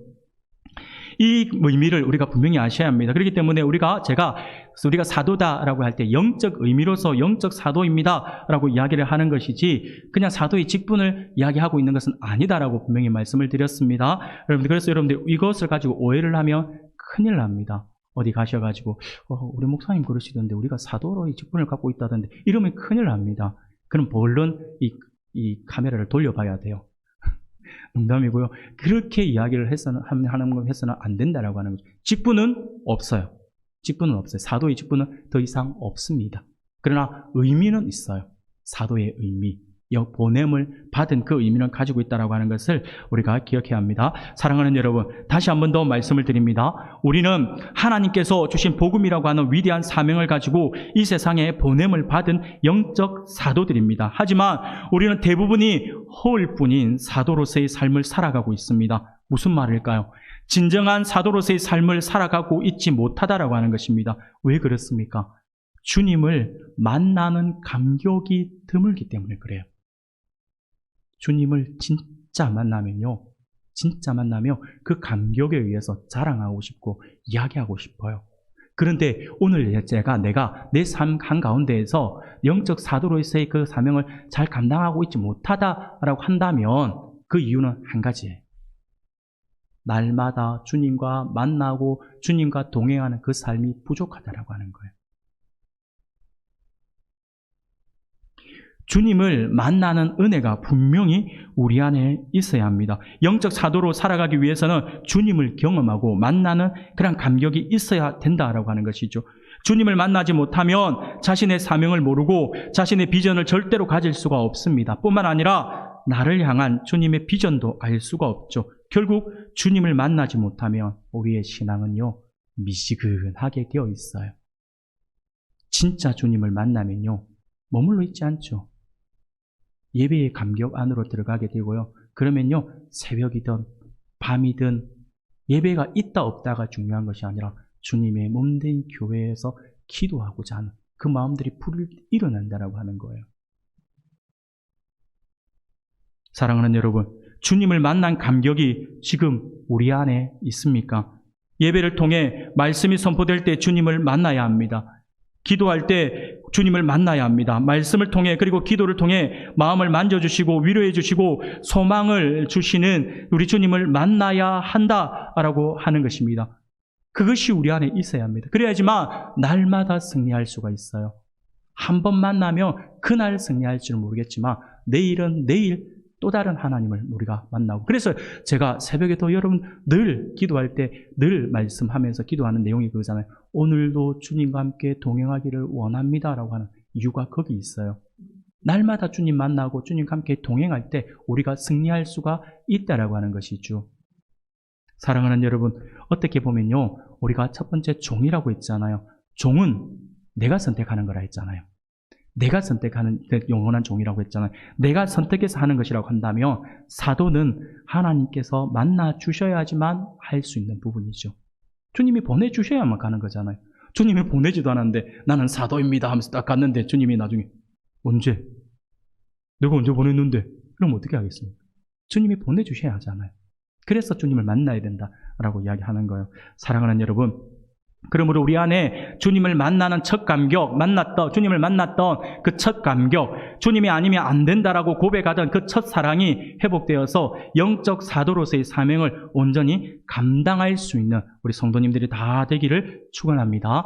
이 의미를 우리가 분명히 아셔야 합니다. 그렇기 때문에 우리가 사도다라고 할 때 영적 의미로서 영적 사도입니다라고 이야기를 하는 것이지 그냥 사도의 직분을 이야기하고 있는 것은 아니다라고 분명히 말씀을 드렸습니다. 그래서 여러분들 이것을 가지고 오해를 하면 큰일 납니다. 어디 가셔가지고 우리 목사님 그러시던데 우리가 사도로의 직분을 갖고 있다던데 이러면 큰일 납니다. 그럼 얼른 이 카메라를 돌려봐야 돼요. 농담이고요. 그렇게 이야기를 해서는 안 된다라고 하는 거죠. 직분은 없어요. 직분은 없어요. 사도의 직분은 더 이상 없습니다. 그러나 의미는 있어요. 사도의 의미, 보냄을 받은 그 의미는 가지고 있다라고 하는 것을 우리가 기억해야 합니다. 사랑하는 여러분, 다시 한 번 더 말씀을 드립니다. 우리는 하나님께서 주신 복음이라고 하는 위대한 사명을 가지고 이 세상에 보냄을 받은 영적 사도들입니다. 하지만 우리는 대부분이 허울뿐인 사도로서의 삶을 살아가고 있습니다. 무슨 말일까요? 진정한 사도로서의 삶을 살아가고 있지 못하다라고 하는 것입니다. 왜 그렇습니까? 주님을 만나는 감격이 드물기 때문에 그래요. 주님을 진짜 만나면 그 감격에 의해서 자랑하고 싶고 이야기하고 싶어요. 그런데 오늘 내가 내 삶 한가운데에서 영적 사도로서의 그 사명을 잘 감당하고 있지 못하다라고 한다면 그 이유는 한 가지예요. 날마다 주님과 만나고 주님과 동행하는 그 삶이 부족하다라고 하는 거예요. 주님을 만나는 은혜가 분명히 우리 안에 있어야 합니다. 영적 사도로 살아가기 위해서는 주님을 경험하고 만나는 그런 감격이 있어야 된다라고 하는 것이죠. 주님을 만나지 못하면 자신의 사명을 모르고 자신의 비전을 절대로 가질 수가 없습니다. 뿐만 아니라 나를 향한 주님의 비전도 알 수가 없죠. 결국 주님을 만나지 못하면 우리의 신앙은요, 미지근하게 되어 있어요. 진짜 주님을 만나면요, 머물러 있지 않죠. 예배의 감격 안으로 들어가게 되고요. 그러면요, 새벽이든 밤이든 예배가 있다 없다가 중요한 것이 아니라 주님의 몸된 교회에서 기도하고자 하는 그 마음들이 불을 일어난다라고 하는 거예요. 사랑하는 여러분, 주님을 만난 감격이 지금 우리 안에 있습니까? 예배를 통해 말씀이 선포될 때 주님을 만나야 합니다. 기도할 때 주님을 만나야 합니다. 말씀을 통해, 그리고 기도를 통해 마음을 만져주시고 위로해 주시고 소망을 주시는 우리 주님을 만나야 한다라고 하는 것입니다. 그것이 우리 안에 있어야 합니다. 그래야지만 날마다 승리할 수가 있어요. 한 번 만나면 그날 승리할 줄은 모르겠지만 내일은 내일 또 다른 하나님을 우리가 만나고, 그래서 제가 새벽에도 여러분 늘 기도할 때 늘 말씀하면서 기도하는 내용이 그거잖아요. 오늘도 주님과 함께 동행하기를 원합니다라고 하는 이유가 거기 있어요. 날마다 주님 만나고 주님과 함께 동행할 때 우리가 승리할 수가 있다라고 하는 것이죠. 사랑하는 여러분, 어떻게 보면요, 우리가 첫 번째 종이라고 했잖아요. 종은 내가 선택하는 거라 했잖아요. 내가 선택하는 영원한 종이라고 했잖아요. 내가 선택해서 하는 것이라고 한다면 사도는 하나님께서 만나 주셔야지만 할 수 있는 부분이죠. 주님이 보내주셔야만 가는 거잖아요. 주님이 보내지도 않았는데 나는 사도입니다 하면서 딱 갔는데 주님이 나중에 언제? 내가 언제 보냈는데? 그럼 어떻게 하겠습니까? 주님이 보내주셔야 하잖아요. 그래서 주님을 만나야 된다라고 이야기하는 거예요. 사랑하는 여러분, 그러므로 우리 안에 주님을 만나는 첫 감격, 주님을 만났던 그 첫 감격, 주님이 아니면 안 된다라고 고백하던 그 첫 사랑이 회복되어서 영적 사도로서의 사명을 온전히 감당할 수 있는 우리 성도님들이 다 되기를 축원합니다.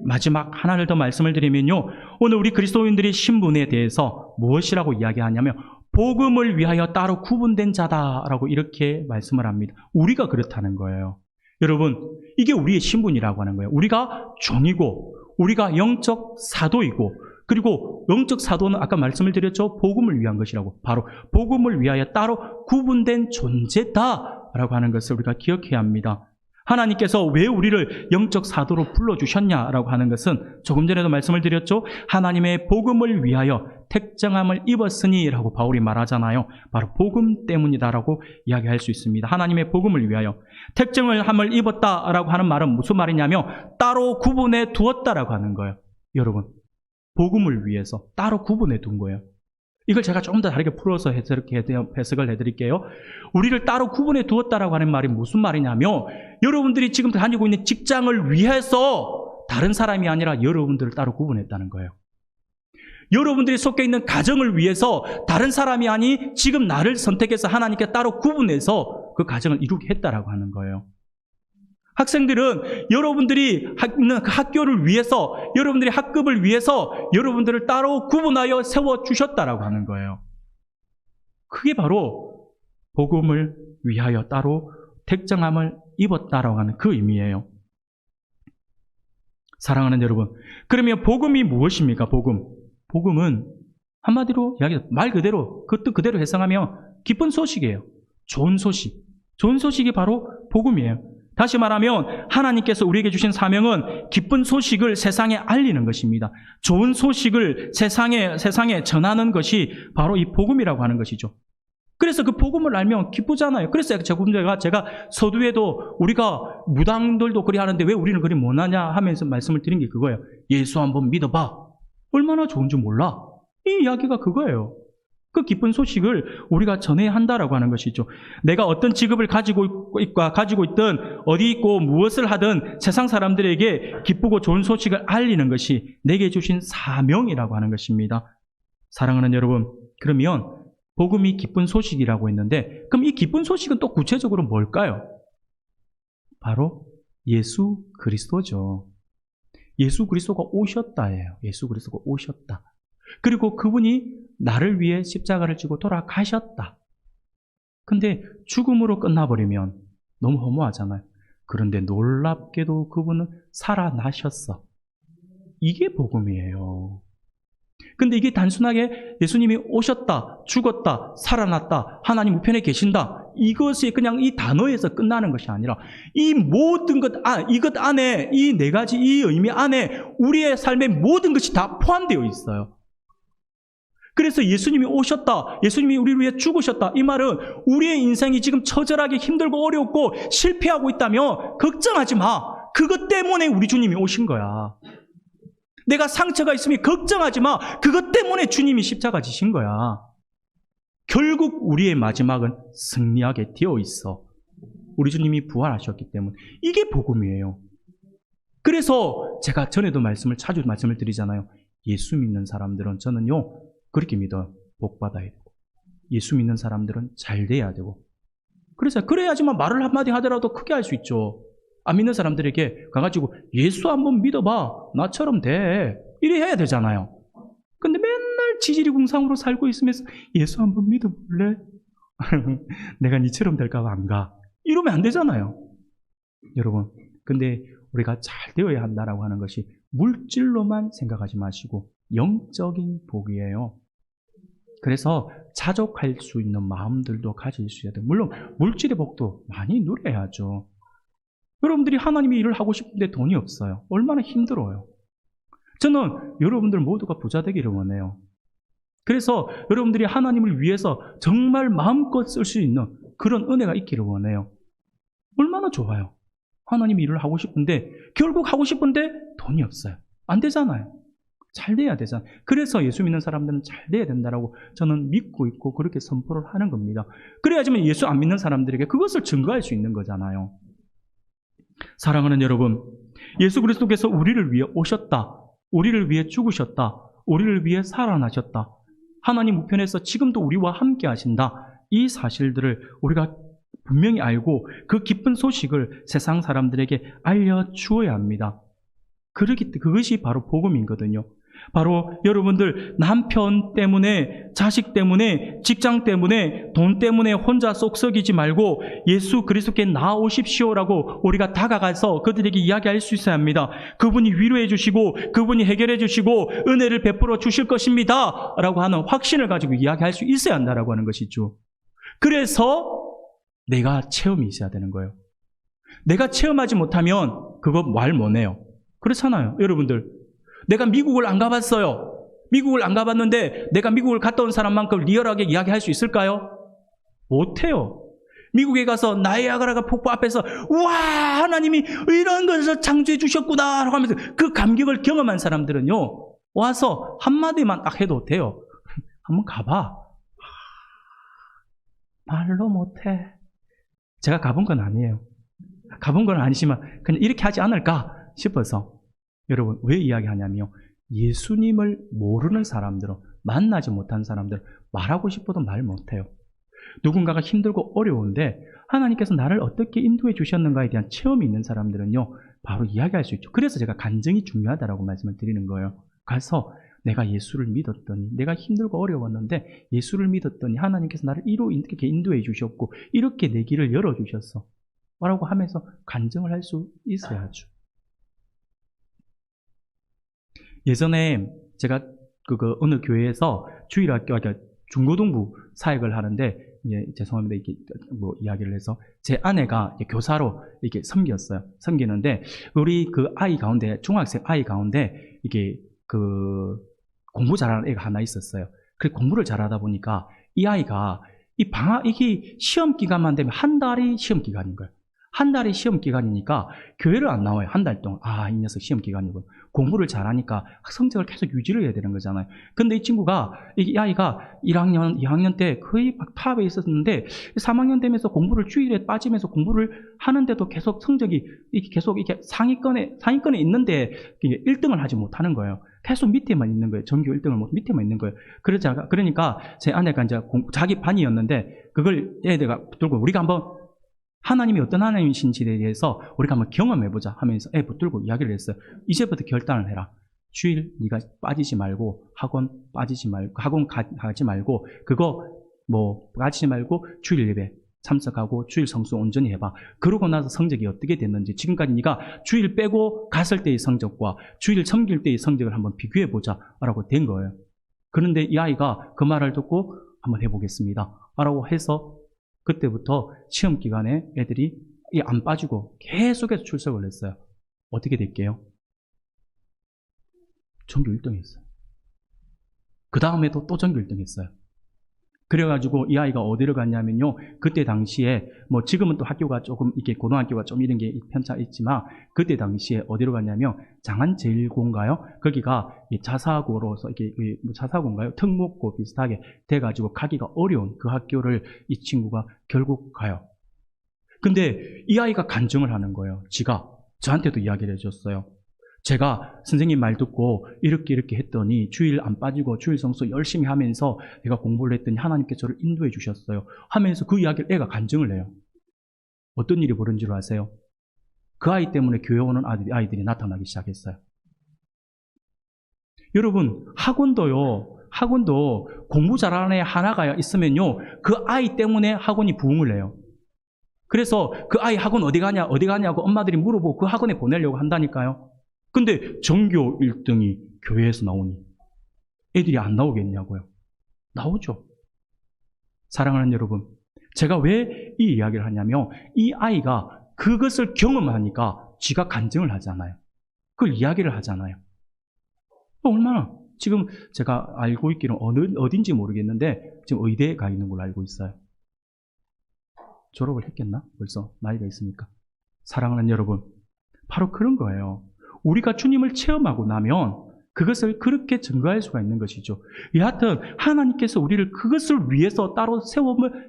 마지막 하나를 더 말씀을 드리면요, 오늘 우리 그리스도인들의 신분에 대해서 무엇이라고 이야기하냐면 복음을 위하여 따로 구분된 자다라고 이렇게 말씀을 합니다. 우리가 그렇다는 거예요. 여러분, 이게 우리의 신분이라고 하는 거예요. 우리가 종이고, 우리가 영적 사도이고, 그리고 영적 사도는 아까 말씀을 드렸죠. 복음을 위한 것이라고. 바로 복음을 위하여 따로 구분된 존재다라고 하는 것을 우리가 기억해야 합니다. 하나님께서 왜 우리를 영적 사도로 불러주셨냐라고 하는 것은 조금 전에도 말씀을 드렸죠. 하나님의 복음을 위하여 택정함을 입었으니라고 바울이 말하잖아요. 바로 복음 때문이다라고 이야기할 수 있습니다. 하나님의 복음을 위하여 택정함을 입었다라고 하는 말은 무슨 말이냐면 따로 구분해 두었다라고 하는 거예요. 여러분, 복음을 위해서 따로 구분해 둔 거예요. 이걸 제가 조금 더 다르게 풀어서 해석을 해드릴게요. 우리를 따로 구분해 두었다라고 하는 말이 무슨 말이냐면 여러분들이 지금 다니고 있는 직장을 위해서 다른 사람이 아니라 여러분들을 따로 구분했다는 거예요. 여러분들이 속해 있는 가정을 위해서 다른 사람이 아니 지금 나를 선택해서 하나님께 따로 구분해서 그 가정을 이루게 했다라고 하는 거예요. 학생들은 여러분들이 있는 그 학교를 위해서, 여러분들이 학급을 위해서 여러분들을 따로 구분하여 세워주셨다라고 하는 거예요. 그게 바로 복음을 위하여 따로 택정함을 입었다라고 하는 그 의미예요. 사랑하는 여러분, 그러면 복음이 무엇입니까? 복음은 한마디로 말 그대로, 그 뜻 그대로 해석하면 기쁜 소식이에요. 좋은 소식. 좋은 소식이 바로 복음이에요. 다시 말하면 하나님께서 우리에게 주신 사명은 기쁜 소식을 세상에 알리는 것입니다. 좋은 소식을 세상에 전하는 것이 바로 이 복음이라고 하는 것이죠. 그래서 그 복음을 알면 기쁘잖아요. 그래서 제가 서두에도 우리가 무당들도 그리 하는데 왜 우리는 그리 못하냐 하면서 말씀을 드린 게 그거예요. 예수 한번 믿어봐. 얼마나 좋은지 몰라. 이 이야기가 그거예요. 그 기쁜 소식을 우리가 전해야 한다라고 하는 것이죠. 내가 어떤 직업을 가지고 있든 어디 있고 무엇을 하든 세상 사람들에게 기쁘고 좋은 소식을 알리는 것이 내게 주신 사명이라고 하는 것입니다. 사랑하는 여러분, 그러면 복음이 기쁜 소식이라고 했는데 그럼 이 기쁜 소식은 또 구체적으로 뭘까요? 바로 예수 그리스도죠. 예수 그리스도가 오셨다예요. 예수 그리스도가 오셨다. 그리고 그분이 나를 위해 십자가를 지고 돌아가셨다. 근데 죽음으로 끝나버리면 너무 허무하잖아요. 그런데 놀랍게도 그분은 살아나셨어. 이게 복음이에요. 근데 이게 단순하게 예수님이 오셨다, 죽었다, 살아났다, 하나님 우편에 계신다, 이것이 그냥 이 단어에서 끝나는 것이 아니라 이 모든 것, 이것 안에, 이 네 가지 이 의미 안에 우리의 삶의 모든 것이 다 포함되어 있어요. 그래서 예수님이 오셨다, 예수님이 우리를 위해 죽으셨다, 이 말은 우리의 인생이 지금 처절하게 힘들고 어렵고 실패하고 있다면 걱정하지 마. 그것 때문에 우리 주님이 오신 거야. 내가 상처가 있으면 걱정하지 마. 그것 때문에 주님이 십자가 지신 거야. 결국 우리의 마지막은 승리하게 되어 있어. 우리 주님이 부활하셨기 때문에. 이게 복음이에요. 그래서 제가 전에도 자주 말씀을 드리잖아요. 예수 믿는 사람들은 저는요, 그렇게 믿어요. 복 받아야 되고. 예수 믿는 사람들은 잘 돼야 되고. 그래야지만 말을 한마디 하더라도 크게 할 수 있죠. 안 믿는 사람들에게 가가지고 예수 한번 믿어봐. 나처럼 돼. 이래 해야 되잖아요. 근데 맨날 지지리궁상으로 살고 있으면서 예수 한번 믿어볼래? 내가 니처럼 될까봐 안 가. 이러면 안 되잖아요. 여러분, 근데 우리가 잘 되어야 한다라고 하는 것이 물질로만 생각하지 마시고 영적인 복이에요. 그래서 자족할 수 있는 마음들도 가질 수 있어야 돼요. 물론 물질의 복도 많이 누려야죠. 여러분들이 하나님의 일을 하고 싶은데 돈이 없어요. 얼마나 힘들어요. 저는 여러분들 모두가 부자 되기를 원해요. 그래서 여러분들이 하나님을 위해서 정말 마음껏 쓸 수 있는 그런 은혜가 있기를 원해요. 얼마나 좋아요. 하나님의 일을 하고 싶은데 결국 하고 싶은데 돈이 없어요. 안 되잖아요. 잘 돼야 되잖아요. 그래서 예수 믿는 사람들은 잘 돼야 된다라고 저는 믿고 있고 그렇게 선포를 하는 겁니다. 그래야지만 예수 안 믿는 사람들에게 그것을 증거할 수 있는 거잖아요. 사랑하는 여러분, 예수 그리스도께서 우리를 위해 오셨다, 우리를 위해 죽으셨다, 우리를 위해 살아나셨다, 하나님 우편에서 지금도 우리와 함께 하신다, 이 사실들을 우리가 분명히 알고 그 기쁜 소식을 세상 사람들에게 알려주어야 합니다. 그것이 바로 복음이거든요. 바로 여러분들 남편 때문에, 자식 때문에, 직장 때문에, 돈 때문에 혼자 쏙썩이지 말고 예수 그리스도께 나오십시오라고 우리가 다가가서 그들에게 이야기할 수 있어야 합니다. 그분이 위로해 주시고 그분이 해결해 주시고 은혜를 베풀어 주실 것입니다 라고 하는 확신을 가지고 이야기할 수 있어야 한다라고 하는 것이죠. 그래서 내가 체험이 있어야 되는 거예요. 내가 체험하지 못하면 그거 말 못해요. 그렇잖아요. 여러분들, 내가 미국을 안 가봤어요. 미국을 안 가봤는데 내가 미국을 갔다 온 사람만큼 리얼하게 이야기할 수 있을까요? 못해요. 미국에 가서 나이아가라 폭포 앞에서 와, 하나님이 이런 것을 창조해 주셨구나 라고 하면서 그 감격을 경험한 사람들은요, 와서 한마디만 딱 해도 돼요. 한번 가봐. 말로 못해. 제가 가본 건 아니에요. 가본 건 아니지만 그냥 이렇게 하지 않을까 싶어서. 여러분, 왜 이야기하냐면요, 예수님을 모르는 사람들은, 만나지 못한 사람들은 말하고 싶어도 말 못해요. 누군가가 힘들고 어려운데 하나님께서 나를 어떻게 인도해 주셨는가에 대한 체험이 있는 사람들은요, 바로 이야기할 수 있죠. 그래서 제가 간증이 중요하다고 말씀을 드리는 거예요. 가서 내가 예수를 믿었더니, 내가 힘들고 어려웠는데 예수를 믿었더니 하나님께서 나를 이렇게 인도해 주셨고 이렇게 내 길을 열어주셨어 라고 하면서 간증을 할 수 있어야죠. 예전에 제가 어느 교회에서 주일학교, 중고등부 사역을 하는데, 죄송합니다. 이렇게 이야기를 해서 제 아내가 교사로 이렇게 섬기는데, 우리 그 아이 가운데, 중학생 아이 가운데 이게 공부 잘하는 애가 하나 있었어요. 그 공부를 잘하다 보니까 이 아이가 이게 시험 기간만 되면 한 달이 시험 기간인 거예요. 한 달이 시험 기간이니까 교회를 안 나와요. 한 달 동안. 이 녀석 시험 기간이군. 공부를 잘하니까 성적을 계속 유지를 해야 되는 거잖아요. 근데 이 아이가 1학년, 2학년 때 거의 막 탑에 있었는데 3학년 되면서 공부를 주일에 빠지면서 공부를 하는데도 계속 성적이 계속 이렇게 상위권에 있는데 1등을 하지 못하는 거예요. 계속 밑에만 있는 거예요. 전교 1등을 못 밑에만 있는 거예요. 그러니까 제 아내가 이제 자기 반이었는데 그걸 애들가 들고 우리가 한번 하나님이 어떤 하나님이신지에 대해서 우리가 한번 경험해보자 하면서 애 붙들고 이야기를 했어요. 이제부터 결단을 해라. 주일 네가 빠지지 말고 학원 가지 말고 그거 빠지지 말고 주일 예배 참석하고 주일 성수 온전히 해봐. 그러고 나서 성적이 어떻게 됐는지 지금까지 네가 주일 빼고 갔을 때의 성적과 주일 섬길 때의 성적을 한번 비교해보자 라고 된 거예요. 그런데 이 아이가 그 말을 듣고 한번 해보겠습니다 라고 해서 그때부터 시험 기간에 애들이 안 빠지고 계속해서 출석을 했어요. 어떻게 될게요? 전교 1등 했어요. 그 다음에도 또 전교 1등 했어요. 그래가지고 이 아이가 어디로 갔냐면요. 그때 당시에 뭐 지금은 또 학교가 조금 이렇게 고등학교가 좀 이런 게 편차 있지만 그때 당시에 어디로 갔냐면 장안제일고인가요? 거기가 자사고로서 이렇게 자사고인가요? 특목고 비슷하게 돼가지고 가기가 어려운 그 학교를 이 친구가 결국 가요. 근데 이 아이가 간증을 하는 거예요. 지가 저한테도 이야기를 해줬어요. 제가 선생님 말 듣고 이렇게 했더니 주일 안 빠지고 주일 성수 열심히 하면서 내가 공부를 했더니 하나님께 저를 인도해 주셨어요 하면서 그 이야기를 애가 간증을 해요. 어떤 일이 벌어진 줄 아세요? 그 아이 때문에 교회 오는 아이들이 나타나기 시작했어요. 여러분, 학원도 공부 잘하는 애 하나가 있으면요 그 아이 때문에 학원이 부흥을 해요. 그래서 그 아이 학원 어디 가냐고 엄마들이 물어보고 그 학원에 보내려고 한다니까요. 근데 전교 1등이 교회에서 나오니 애들이 안 나오겠냐고요. 나오죠. 사랑하는 여러분, 제가 왜 이 이야기를 하냐면 이 아이가 그것을 경험하니까 지가 간증을 하잖아요. 그걸 이야기를 하잖아요. 얼마나 지금 제가 알고 있기로는 어딘지 모르겠는데 지금 의대에 가 있는 걸로 알고 있어요. 졸업을 했겠나? 벌써 나이가 있으니까. 사랑하는 여러분, 바로 그런 거예요. 우리가 주님을 체험하고 나면 그것을 그렇게 증거할 수가 있는 것이죠. 여하튼 하나님께서 우리를 그것을 위해서 따로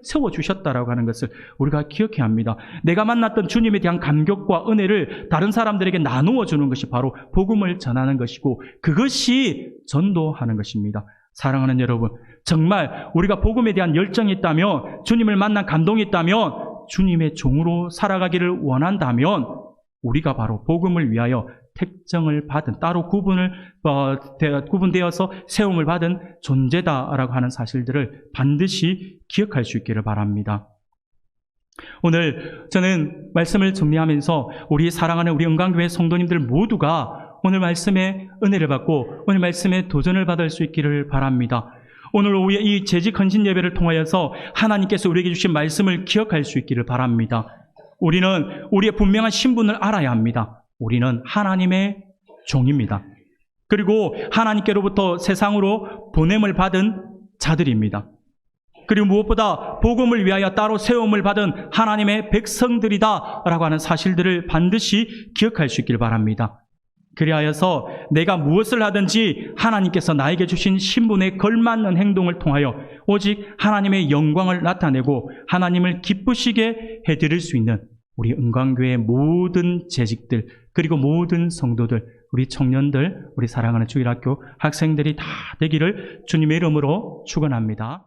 세워주셨다라고 하는 것을 우리가 기억해야 합니다. 내가 만났던 주님에 대한 감격과 은혜를 다른 사람들에게 나누어 주는 것이 바로 복음을 전하는 것이고 그것이 전도하는 것입니다. 사랑하는 여러분, 정말 우리가 복음에 대한 열정이 있다면, 주님을 만난 감동이 있다면, 주님의 종으로 살아가기를 원한다면 우리가 바로 복음을 위하여 택정을 받은, 따로 구분되어서 세움을 받은 존재다라고 하는 사실들을 반드시 기억할 수 있기를 바랍니다. 오늘 저는 말씀을 정리하면서 우리 사랑하는 우리 은광교회 성도님들 모두가 오늘 말씀에 은혜를 받고 오늘 말씀에 도전을 받을 수 있기를 바랍니다. 오늘 오후에 이 재직 헌신 예배를 통하여서 하나님께서 우리에게 주신 말씀을 기억할 수 있기를 바랍니다. 우리는 우리의 분명한 신분을 알아야 합니다. 우리는 하나님의 종입니다. 그리고 하나님께로부터 세상으로 보냄을 받은 자들입니다. 그리고 무엇보다 복음을 위하여 따로 세움을 받은 하나님의 백성들이다라고 하는 사실들을 반드시 기억할 수 있기를 바랍니다. 그리하여서 내가 무엇을 하든지 하나님께서 나에게 주신 신분에 걸맞는 행동을 통하여 오직 하나님의 영광을 나타내고 하나님을 기쁘시게 해드릴 수 있는 우리 은광교회의 모든 재직들, 그리고 모든 성도들, 우리 청년들, 우리 사랑하는 주일학교 학생들이 다 되기를 주님의 이름으로 축원합니다.